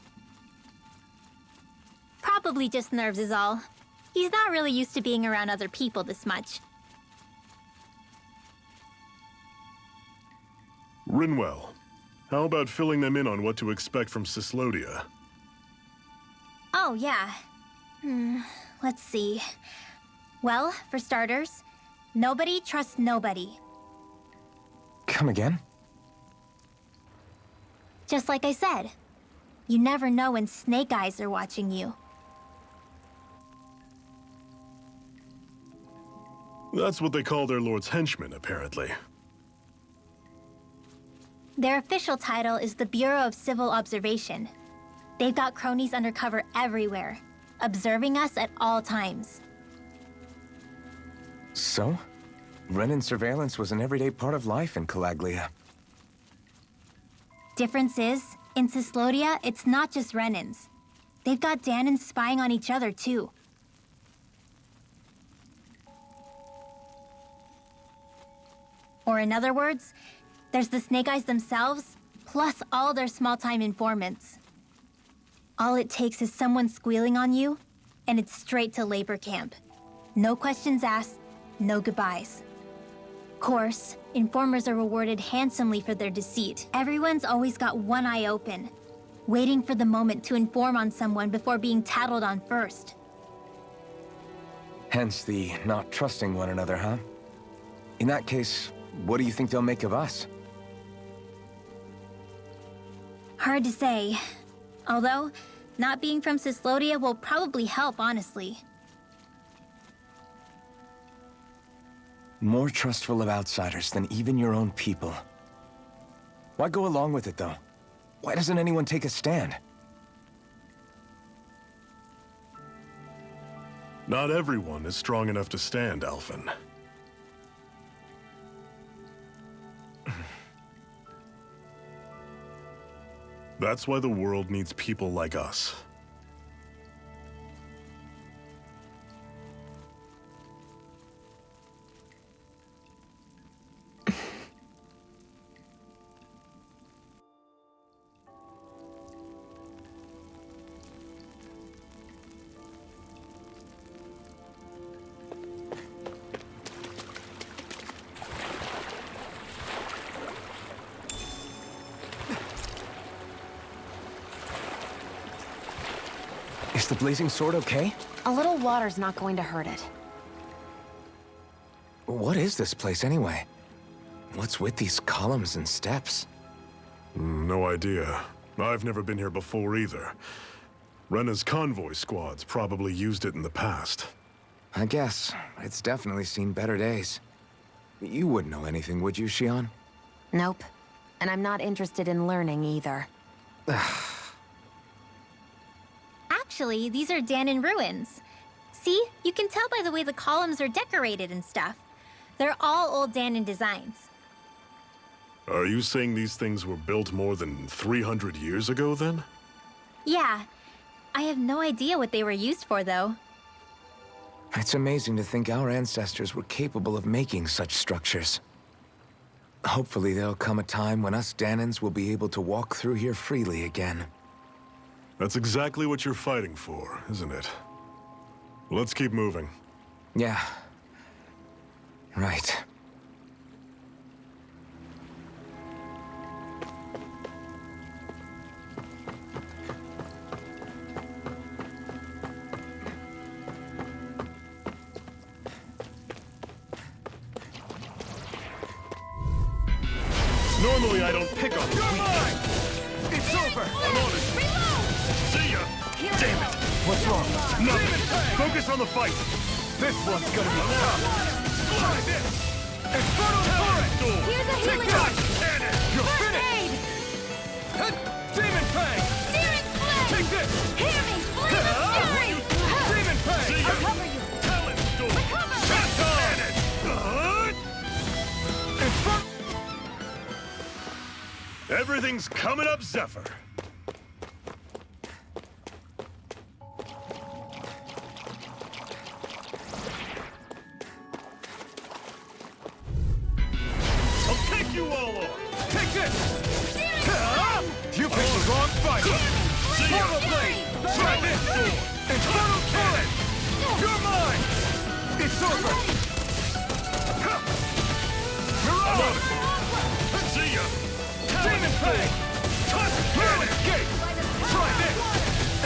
Speaker 10: Probably just nerves is all. He's not really used to being around other people this much.
Speaker 9: Rinwell, how about filling them in on what to expect from Cyslodia?
Speaker 10: Oh, yeah. Let's see. Well, for starters, nobody trusts nobody.
Speaker 2: Come again?
Speaker 10: Just like I said. You never know when snake eyes are watching you.
Speaker 9: That's what they call their lord's henchmen, apparently.
Speaker 10: Their official title is the Bureau of Civil Observation. They've got cronies undercover everywhere, observing us at all times.
Speaker 2: So? Renan surveillance was an everyday part of life in Calaglia.
Speaker 10: Difference is, in Cyslodia, it's not just Renans. They've got Danans spying on each other, too. Or in other words, there's the Snake Eyes themselves, plus all their small-time informants. All it takes is someone squealing on you, and it's straight to labor camp. No questions asked, no goodbyes. Of course, informers are rewarded handsomely for their deceit. Everyone's always got one eye open, waiting for the moment to inform on someone before being tattled on first.
Speaker 2: Hence the not trusting one another, huh? In that case, what do you think they'll make of us?
Speaker 10: Hard to say. Although, not being from Cyslodia will probably help, honestly.
Speaker 2: More trustful of outsiders than even your own people. Why go along with it, though? Why doesn't anyone take a stand?
Speaker 9: Not everyone is strong enough to stand, Ulvhan. That's why the world needs people like us.
Speaker 2: Is the blazing sword okay?
Speaker 1: A little water's not going to hurt it.
Speaker 2: What is this place, anyway? What's with these columns and steps?
Speaker 9: No idea. I've never been here before either. Rena's convoy squads probably used it in the past.
Speaker 2: I guess. It's definitely seen better days. You wouldn't know anything, would you, Shion?
Speaker 1: Nope. And I'm not interested in learning either.
Speaker 10: Actually, these are Danan ruins. See? You can tell by the way the columns are decorated and stuff. They're all old Danan designs.
Speaker 9: Are you saying these things were built more than 300 years ago, then?
Speaker 10: Yeah. I have no idea what they were used for, though.
Speaker 2: It's amazing to think our ancestors were capable of making such structures. Hopefully there'll come a time when us Danans will be able to walk through here freely again.
Speaker 9: That's exactly what you're fighting for, isn't it? Let's keep moving.
Speaker 2: Yeah. Right.
Speaker 4: Normally I don't pick on the weak. It's over! I'm on it! See ya! Damn it!
Speaker 2: What's wrong?
Speaker 4: Nothing! Focus on the fight! This one's gonna be tough! Try this! Infernal Torrent!
Speaker 10: Here's a
Speaker 4: Take
Speaker 10: healing
Speaker 4: that!
Speaker 10: arm.
Speaker 4: Cannon! You're
Speaker 10: First
Speaker 4: finished!
Speaker 10: aid!
Speaker 4: Demon Fang!
Speaker 10: Demon Flame!
Speaker 4: Take this!
Speaker 10: Hear me! Flame of Fury!
Speaker 4: Demon Fang! See ya!
Speaker 10: I'll cover you!
Speaker 4: Talent Storm!
Speaker 10: Recover!
Speaker 4: Shot cannon!
Speaker 9: Everything's coming up, Zephyr.
Speaker 4: I'll take you all on!
Speaker 2: Take this! You picked the wrong fight! Portal Blade! Try this! Infernal Cannon! You're mine! It's over! You're out!
Speaker 4: See ya!
Speaker 2: Demon Fang! Cannon! Escape! Try this!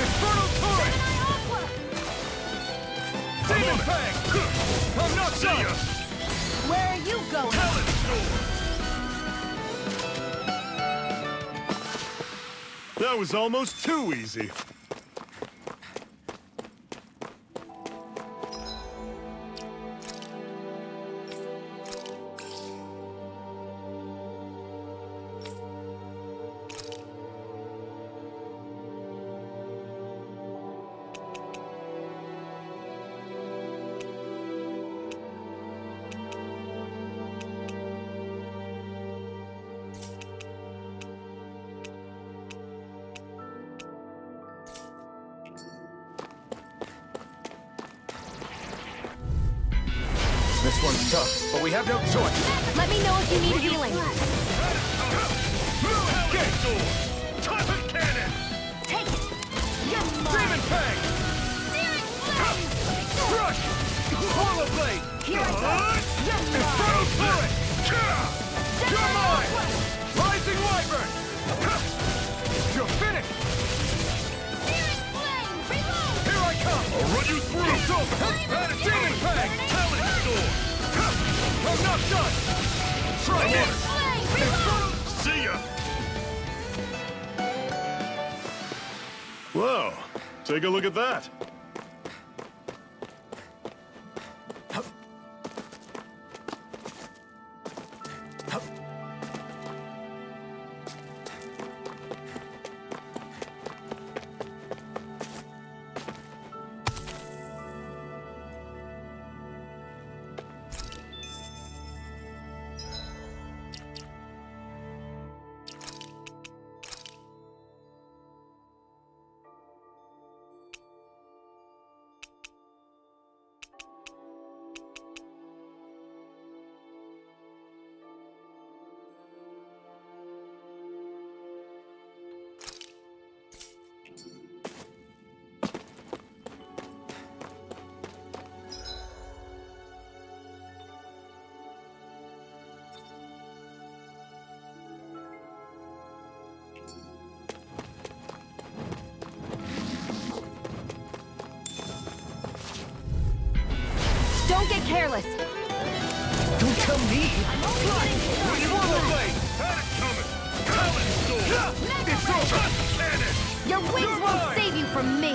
Speaker 2: Infernal Torrent! Demon Fang! I'm not done!
Speaker 10: Where are you going?
Speaker 4: Talent Storm!
Speaker 9: That was almost too easy.
Speaker 2: This one's tough, but we have no choice.
Speaker 1: Let me know if you need healing.
Speaker 4: Talent Storm! Talent Cannon!
Speaker 10: Take it! You're
Speaker 2: Demon
Speaker 10: mine!
Speaker 2: Fang!
Speaker 10: Searing Flame!
Speaker 2: Crush! Swallow Blade!
Speaker 10: Here I go! You're
Speaker 2: Infernal
Speaker 10: mine!
Speaker 2: Turret! You're mine! Rising Wyvern! You're finished!
Speaker 10: Searing Flame! Reload!
Speaker 2: Here I come!
Speaker 4: I'll run you through!
Speaker 2: It's over! Demon Fang!
Speaker 4: Talent Storm!
Speaker 2: I'm not done! Try
Speaker 10: Searing
Speaker 2: this!
Speaker 10: Flame! Reload!
Speaker 4: See ya!
Speaker 9: Whoa, take a look at that.
Speaker 1: Don't get careless.
Speaker 2: Don't tell me! Swallow Blade!
Speaker 4: Had it coming! Talent Storm!
Speaker 2: It's over!
Speaker 4: Cannon!
Speaker 1: Your wings won't save you from me.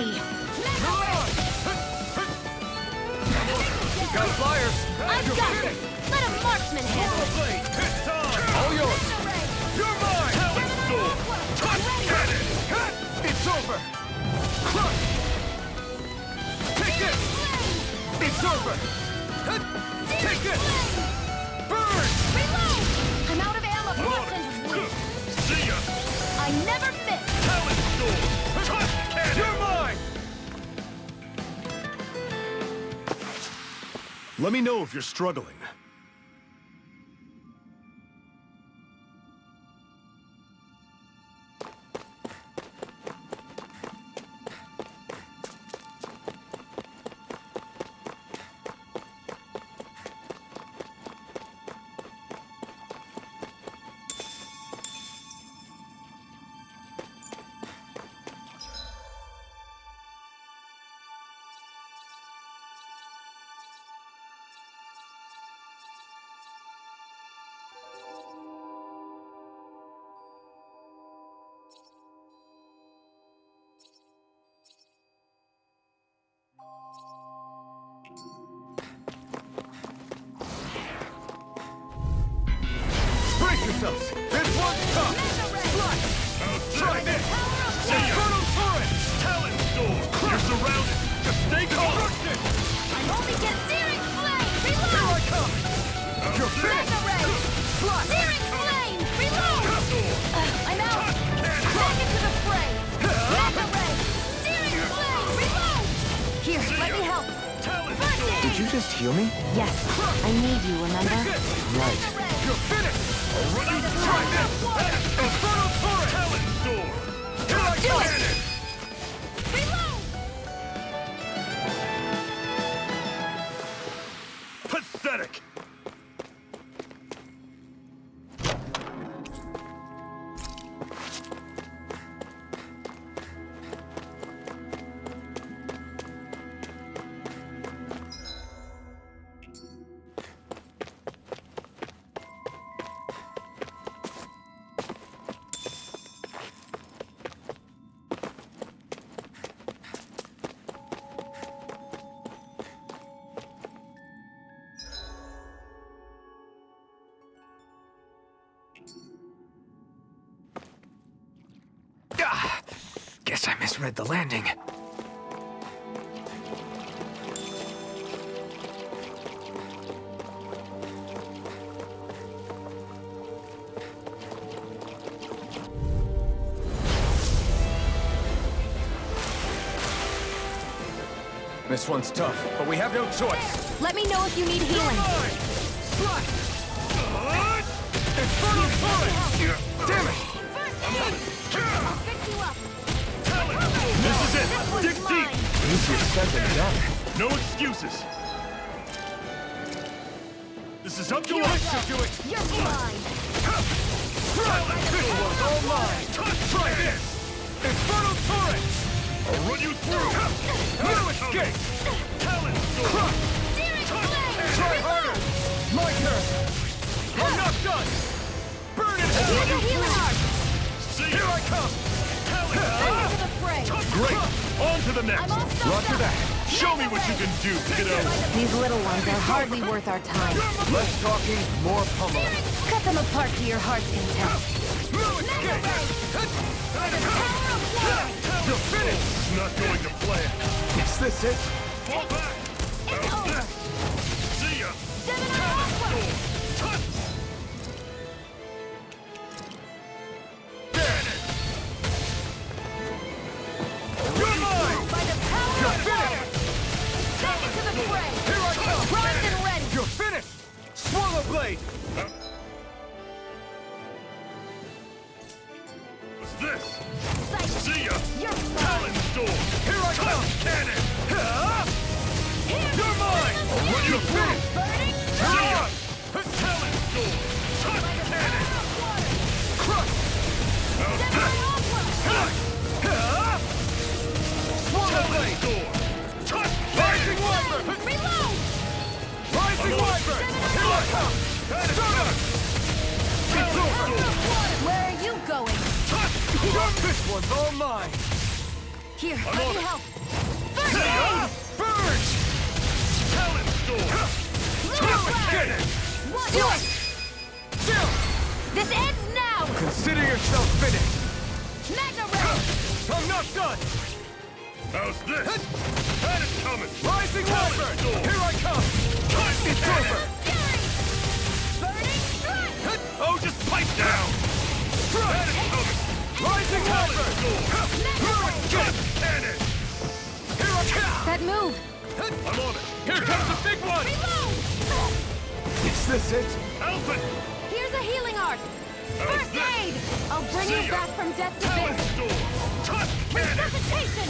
Speaker 2: Got flyers!
Speaker 1: I've got this. Let a marksman handle it.
Speaker 2: Blade!
Speaker 4: It's time!
Speaker 2: All yours! You're mine!
Speaker 4: Talent Storm! Touch Cannon!
Speaker 2: It's over! Crush! Take this! It's over! Take this! Burn!
Speaker 10: Reload! I'm out of ammo. Boston's weak.
Speaker 4: See ya!
Speaker 10: I never miss.
Speaker 4: Talent Storm! Touch Cannon!
Speaker 2: You're mine!
Speaker 9: Let me know if you're struggling.
Speaker 2: Brace yourselves! This one's tough! Slice! Try this! Infernal Torrent!
Speaker 4: Talent Storm! You're surrounded! Just stay calm!
Speaker 10: I'm only get Searing Flame!
Speaker 2: Here
Speaker 10: Reload!
Speaker 2: I come! You're finished! Slice!
Speaker 10: Searing Flame! Reload! I'm out
Speaker 2: just heal me?
Speaker 1: Yes, I need you, remember?
Speaker 2: Right.
Speaker 4: You're finished! I'll run you try this! Infernal Torrent! Talon Storm! Here I go! Pathetic!
Speaker 2: Guess I misread the landing. This one's tough, but we have no choice.
Speaker 1: Let me know if you need healing.
Speaker 4: Infernal Torrent!
Speaker 2: Damn it!
Speaker 10: I'll fix you up.
Speaker 4: This is it! Dig deep!
Speaker 2: Easier said than done.
Speaker 4: No excuses! This is up to us to do it!
Speaker 10: You're mine.
Speaker 4: This one's all mine! Try this! Infernal Torrent! I'll run you through! No escape! Talon Storm! Try harder! My turn! I'm not done! Burn it out! Here I come!
Speaker 10: Into the fray.
Speaker 4: Great! On to the next!
Speaker 10: I'm all stuffed
Speaker 2: Roger
Speaker 10: up.
Speaker 2: that.
Speaker 4: Show me what you can do, kiddo!
Speaker 1: These little ones are hardly worth our time.
Speaker 2: Less talking, more pummel.
Speaker 1: Cut them apart to your heart's content.
Speaker 4: No escape! You're finished! It's not going to plan.
Speaker 2: Is this it?
Speaker 4: Fall back! How's this? See ya! Talon Storm! Touch! Ban it! You're mine!
Speaker 10: By the power
Speaker 4: You're
Speaker 10: of water.
Speaker 4: finished!
Speaker 10: Back into the fray.
Speaker 4: Here I come!
Speaker 10: Primed and ready.
Speaker 4: You're finished! Swallow Blade! What's this? See ya!
Speaker 10: You're
Speaker 4: Talon Storm! Here I come! Cannon! You're mine! I'll run you through!
Speaker 10: burning.
Speaker 4: See ya! Talon Storm! Touch cannon! Crush! How's this? Swallow Blade! Storm! Touch Rising Wyvern!
Speaker 10: Reload.
Speaker 4: Rising Wyvern! Here I come! Stunner! It's over!
Speaker 10: Where are you going?
Speaker 4: Touch! This one's all mine!
Speaker 10: Here,
Speaker 4: I'm
Speaker 10: let
Speaker 4: on
Speaker 10: me
Speaker 4: it.
Speaker 10: help.
Speaker 4: See ya! Burn! Talon Storm! Touch cannon!
Speaker 10: Do it.
Speaker 4: Still!
Speaker 10: This ends now.
Speaker 2: Consider yourself finished.
Speaker 10: Magna Ray.
Speaker 4: I'm not done! How's this? That is coming! Rising Wyvern! Here I come! It's over!
Speaker 10: Burning strike.
Speaker 4: Oh, just pipe down! That is coming! Rising Wyvern! Touch cannon! Here I come!
Speaker 1: That move!
Speaker 4: I'm on it! Here comes the big one!
Speaker 10: Reload.
Speaker 2: Is this it?
Speaker 4: Alpha!
Speaker 10: Here's a healing art.
Speaker 4: How's
Speaker 10: First
Speaker 4: this?
Speaker 10: aid. I'll bring
Speaker 4: See
Speaker 10: you
Speaker 4: ya.
Speaker 10: back from death's
Speaker 4: Talon
Speaker 10: abyss.
Speaker 4: Storm! Touch cannon!
Speaker 10: Resuscitation.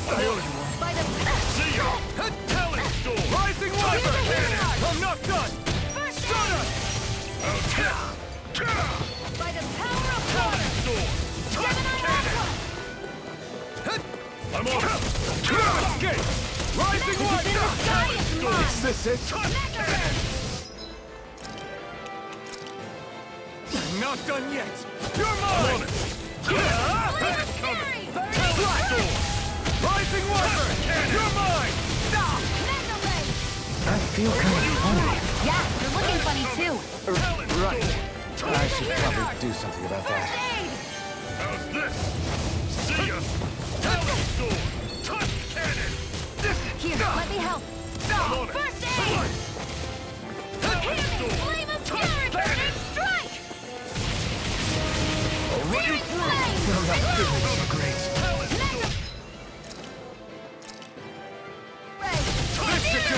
Speaker 10: By the
Speaker 4: See ya! Talon Storm! Rising Wyvern! I'm not done!
Speaker 10: first
Speaker 4: Stunner!
Speaker 10: by the power of
Speaker 4: Talon
Speaker 10: water.
Speaker 4: Storm! Touch cannon! I'm on it! Escape! Rising Wyvern! Talon Storm!
Speaker 2: Is this it?
Speaker 4: Touch cannon! I'm not done yet! You're mine! I'm on it! That's coming! Talon Storm! Rising Wyvern! You're mine!
Speaker 10: Magna Ray.
Speaker 2: I feel kind of funny.
Speaker 1: Yeah, you're looking funny too.
Speaker 4: Talon
Speaker 2: Right.
Speaker 4: Storm!
Speaker 2: I should probably do something about that.
Speaker 10: Aid.
Speaker 4: How's this? See ya! Talon Storm! Touch cannon!
Speaker 10: Here, let me help.
Speaker 4: I'm on it!
Speaker 10: First aid.
Speaker 4: Talon Storm!
Speaker 10: Flame of
Speaker 4: Touch
Speaker 10: fury.
Speaker 4: cannon!
Speaker 10: Strike.
Speaker 4: I'll run you through!
Speaker 2: No, that didn't look great.
Speaker 4: Talon Storm!
Speaker 10: Ray.
Speaker 4: This should do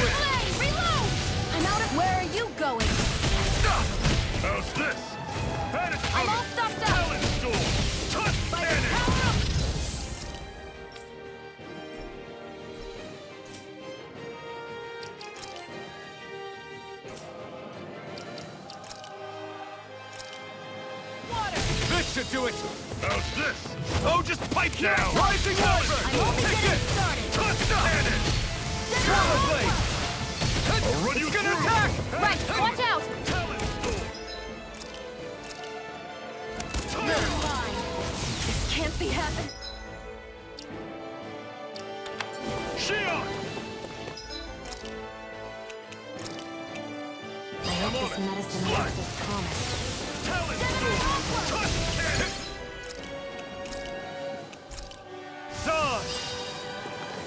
Speaker 4: should do it! How's this? Oh, just pipe down! Rising Wyvern!
Speaker 10: I'm only getting started.
Speaker 4: Touch the cannon! Power blade! I'll run you
Speaker 1: gonna
Speaker 4: through!
Speaker 1: attack! Right, watch out!
Speaker 4: Talon Storm!
Speaker 1: Never mind. This can't be happening.
Speaker 4: Shion!
Speaker 1: I hope this medicine works as promised.
Speaker 4: Talon Storm! Touch cannon! Zon!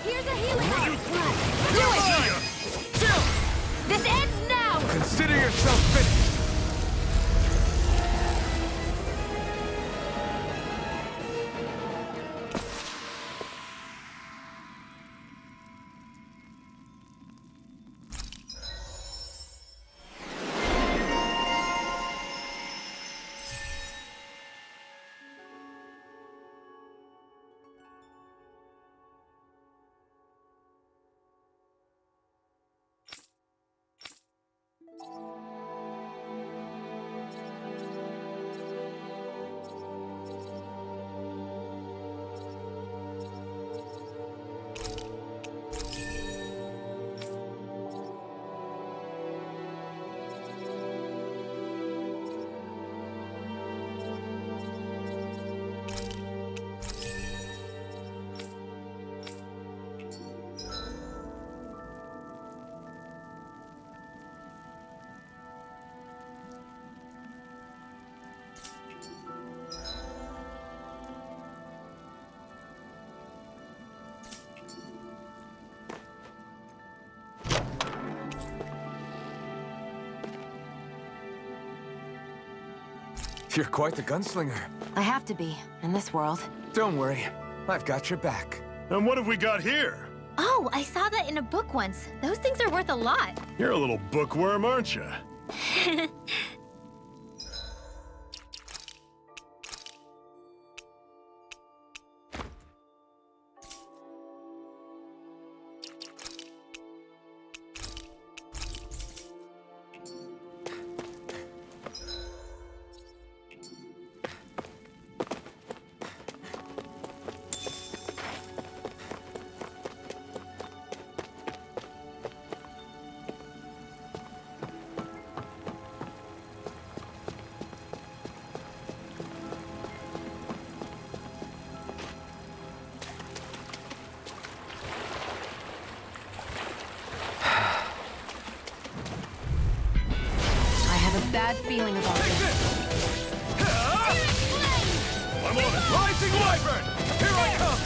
Speaker 10: Here's a healing
Speaker 4: Run
Speaker 10: arm.
Speaker 4: you through!
Speaker 10: Do it!
Speaker 4: Chill!
Speaker 10: This ends now!
Speaker 4: Consider yourself finished!
Speaker 2: You're quite the gunslinger.
Speaker 1: I have to be, in this world.
Speaker 2: Don't worry, I've got your back.
Speaker 9: And what have we got here?
Speaker 10: Oh, I saw that in a book once. Those things are worth a lot.
Speaker 9: You're a little bookworm, aren't you?
Speaker 1: Bad feeling about this.
Speaker 4: I'm on it! Rising Wyvern! Here I come!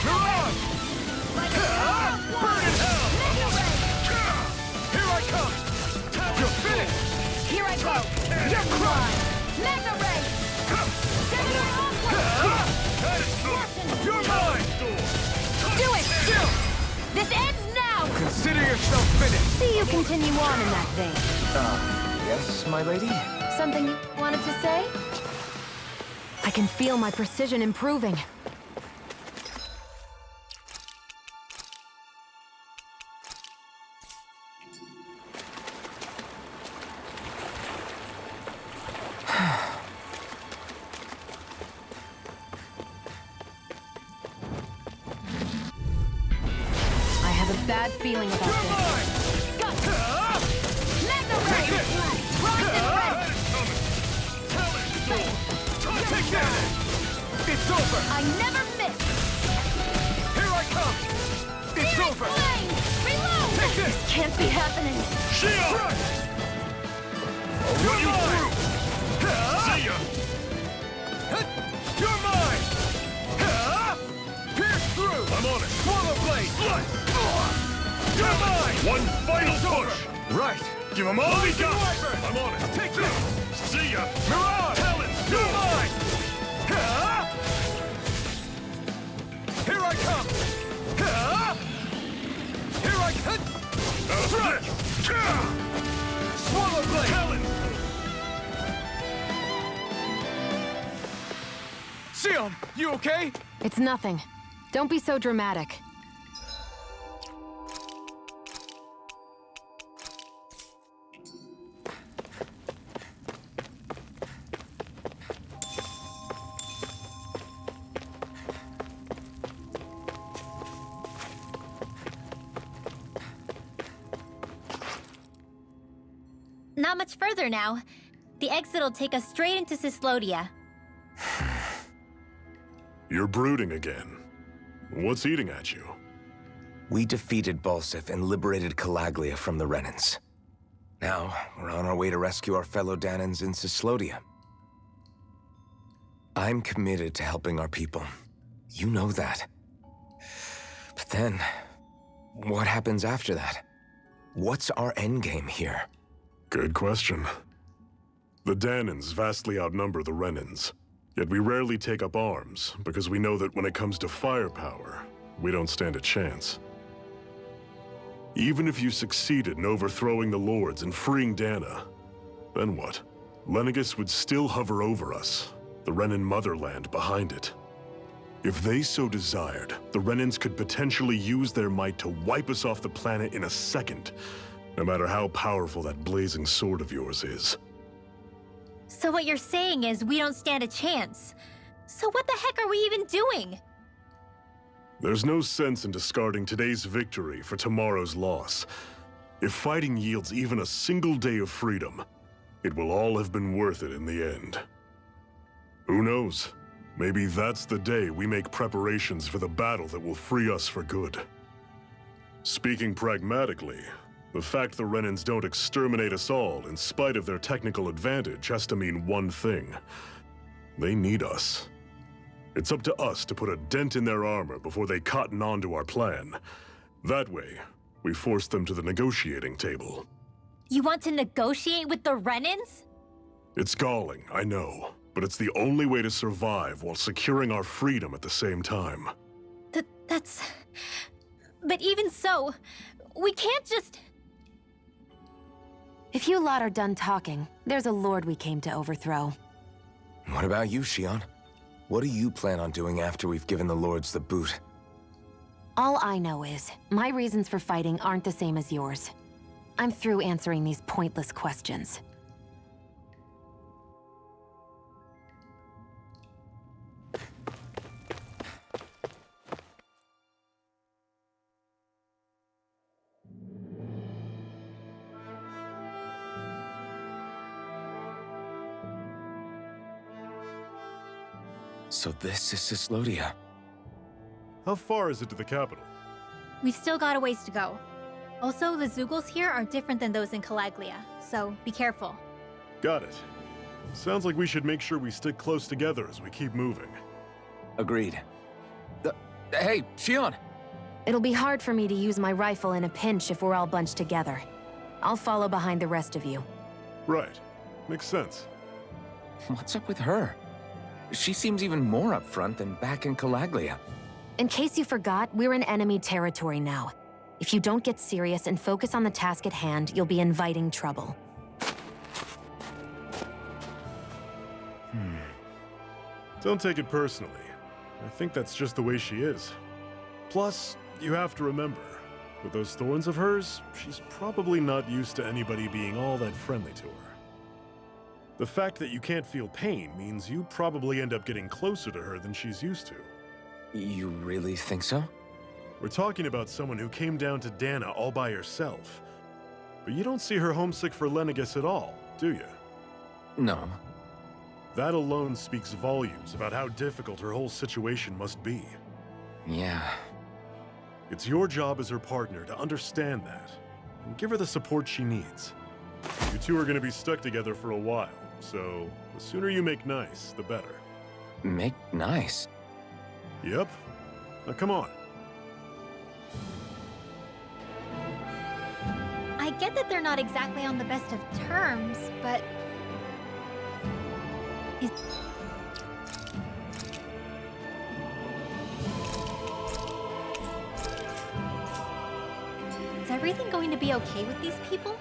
Speaker 4: Mirage! Burn in hell! Here I come! You're finished!
Speaker 1: Here I go! You're mine! Mega Ray!
Speaker 4: You're mine!
Speaker 10: Do it! This ends now!
Speaker 4: Consider yourself finished!
Speaker 1: See you continue on in that vein.
Speaker 2: Yes, my lady?
Speaker 1: Something you wanted to say? I can feel my precision improving. I have a bad feeling about this.
Speaker 10: Mega Ray!
Speaker 4: Take that! It's over!
Speaker 10: I never miss!
Speaker 4: Here I come! It's over!
Speaker 10: Flame! Reload!
Speaker 4: Take this!
Speaker 1: Can't be happening.
Speaker 4: Shield! You're mine! See ya! You're mine! Pierce through! I'm on it! Swallow blade! Slice! You're mine! One final push! Right! Give them all we got! I'm on it! Take this! See ya! Mirage! Talon! You're mine! Here I come! Here I come! Strike! Swallow blade! Talon! Sion, you okay?
Speaker 1: It's nothing. Don't be so dramatic.
Speaker 10: not much further now. The exit'll take us straight into Cyslodia.
Speaker 9: You're brooding again. What's eating at you?
Speaker 2: We defeated Balsif and liberated Calaglia from the Renans. Now, we're on our way to rescue our fellow Danans in Cyslodia. I'm committed to helping our people. You know that. But then, what happens after that? What's our endgame here?
Speaker 9: Good question. The Danans vastly outnumber the Renans. Yet we rarely take up arms, because we know that when it comes to firepower, we don't stand a chance. Even if you succeeded in overthrowing the Lords and freeing Dana, then what? Lenegis would still hover over us, the Renan motherland behind it. If they so desired, the Renans could potentially use their might to wipe us off the planet in a second, no matter how powerful that blazing sword of yours is.
Speaker 10: So what you're saying is we don't stand a chance. So what the heck are we even doing?
Speaker 9: There's no sense in discarding today's victory for tomorrow's loss. If fighting yields even a single day of freedom, it will all have been worth it in the end. Who knows? Maybe that's the day we make preparations for the battle that will free us for good. Speaking pragmatically, the fact the Renans don't exterminate us all in spite of their technical advantage has to mean one thing. They need us. It's up to us to put a dent in their armor before they cotton on to our plan. That way, we force them to the negotiating table.
Speaker 10: You want to negotiate with the Renans?
Speaker 9: It's galling, I know, but it's the only way to survive while securing our freedom at the same time.
Speaker 10: That's... But even so, we can't just...
Speaker 1: If you lot are done talking, there's a lord we came to overthrow.
Speaker 2: What about you, Xion? What do you plan on doing after we've given the Lords the boot?
Speaker 1: All I know is, my reasons for fighting aren't the same as yours. I'm through answering these pointless questions.
Speaker 2: So this is Cyslodia.
Speaker 9: How far is it to the capital?
Speaker 10: We've still got a ways to go. Also, the Zeugles here are different than those in Calaglia, so be careful.
Speaker 9: Got it. Sounds like we should make sure we stick close together as we keep moving.
Speaker 2: Agreed. Hey, Xion!
Speaker 1: It'll be hard for me to use my rifle in a pinch if we're all bunched together. I'll follow behind the rest of you.
Speaker 9: Right. Makes sense.
Speaker 2: What's up with her? She seems even more upfront than back in Calaglia.
Speaker 1: In case you forgot, we're in enemy territory now. If you don't get serious and focus on the task at hand, you'll be inviting trouble.
Speaker 9: Don't take it personally. I think that's just the way she is. Plus, you have to remember, with those thorns of hers, she's probably not used to anybody being all that friendly to her. The fact that you can't feel pain means you probably end up getting closer to her than she's used to.
Speaker 2: You really think so?
Speaker 9: We're talking about someone who came down to Dana all by herself. But you don't see her homesick for Lenegis at all, do you?
Speaker 2: No.
Speaker 9: That alone speaks volumes about how difficult her whole situation must be.
Speaker 2: Yeah.
Speaker 9: It's your job as her partner to understand that, and give her the support she needs. You two are going to be stuck together for a while, so the sooner you make nice, the better.
Speaker 2: Make nice?
Speaker 9: Yep. Now come on.
Speaker 10: I get that they're not exactly on the best of terms, but... Is everything going to be okay with these people?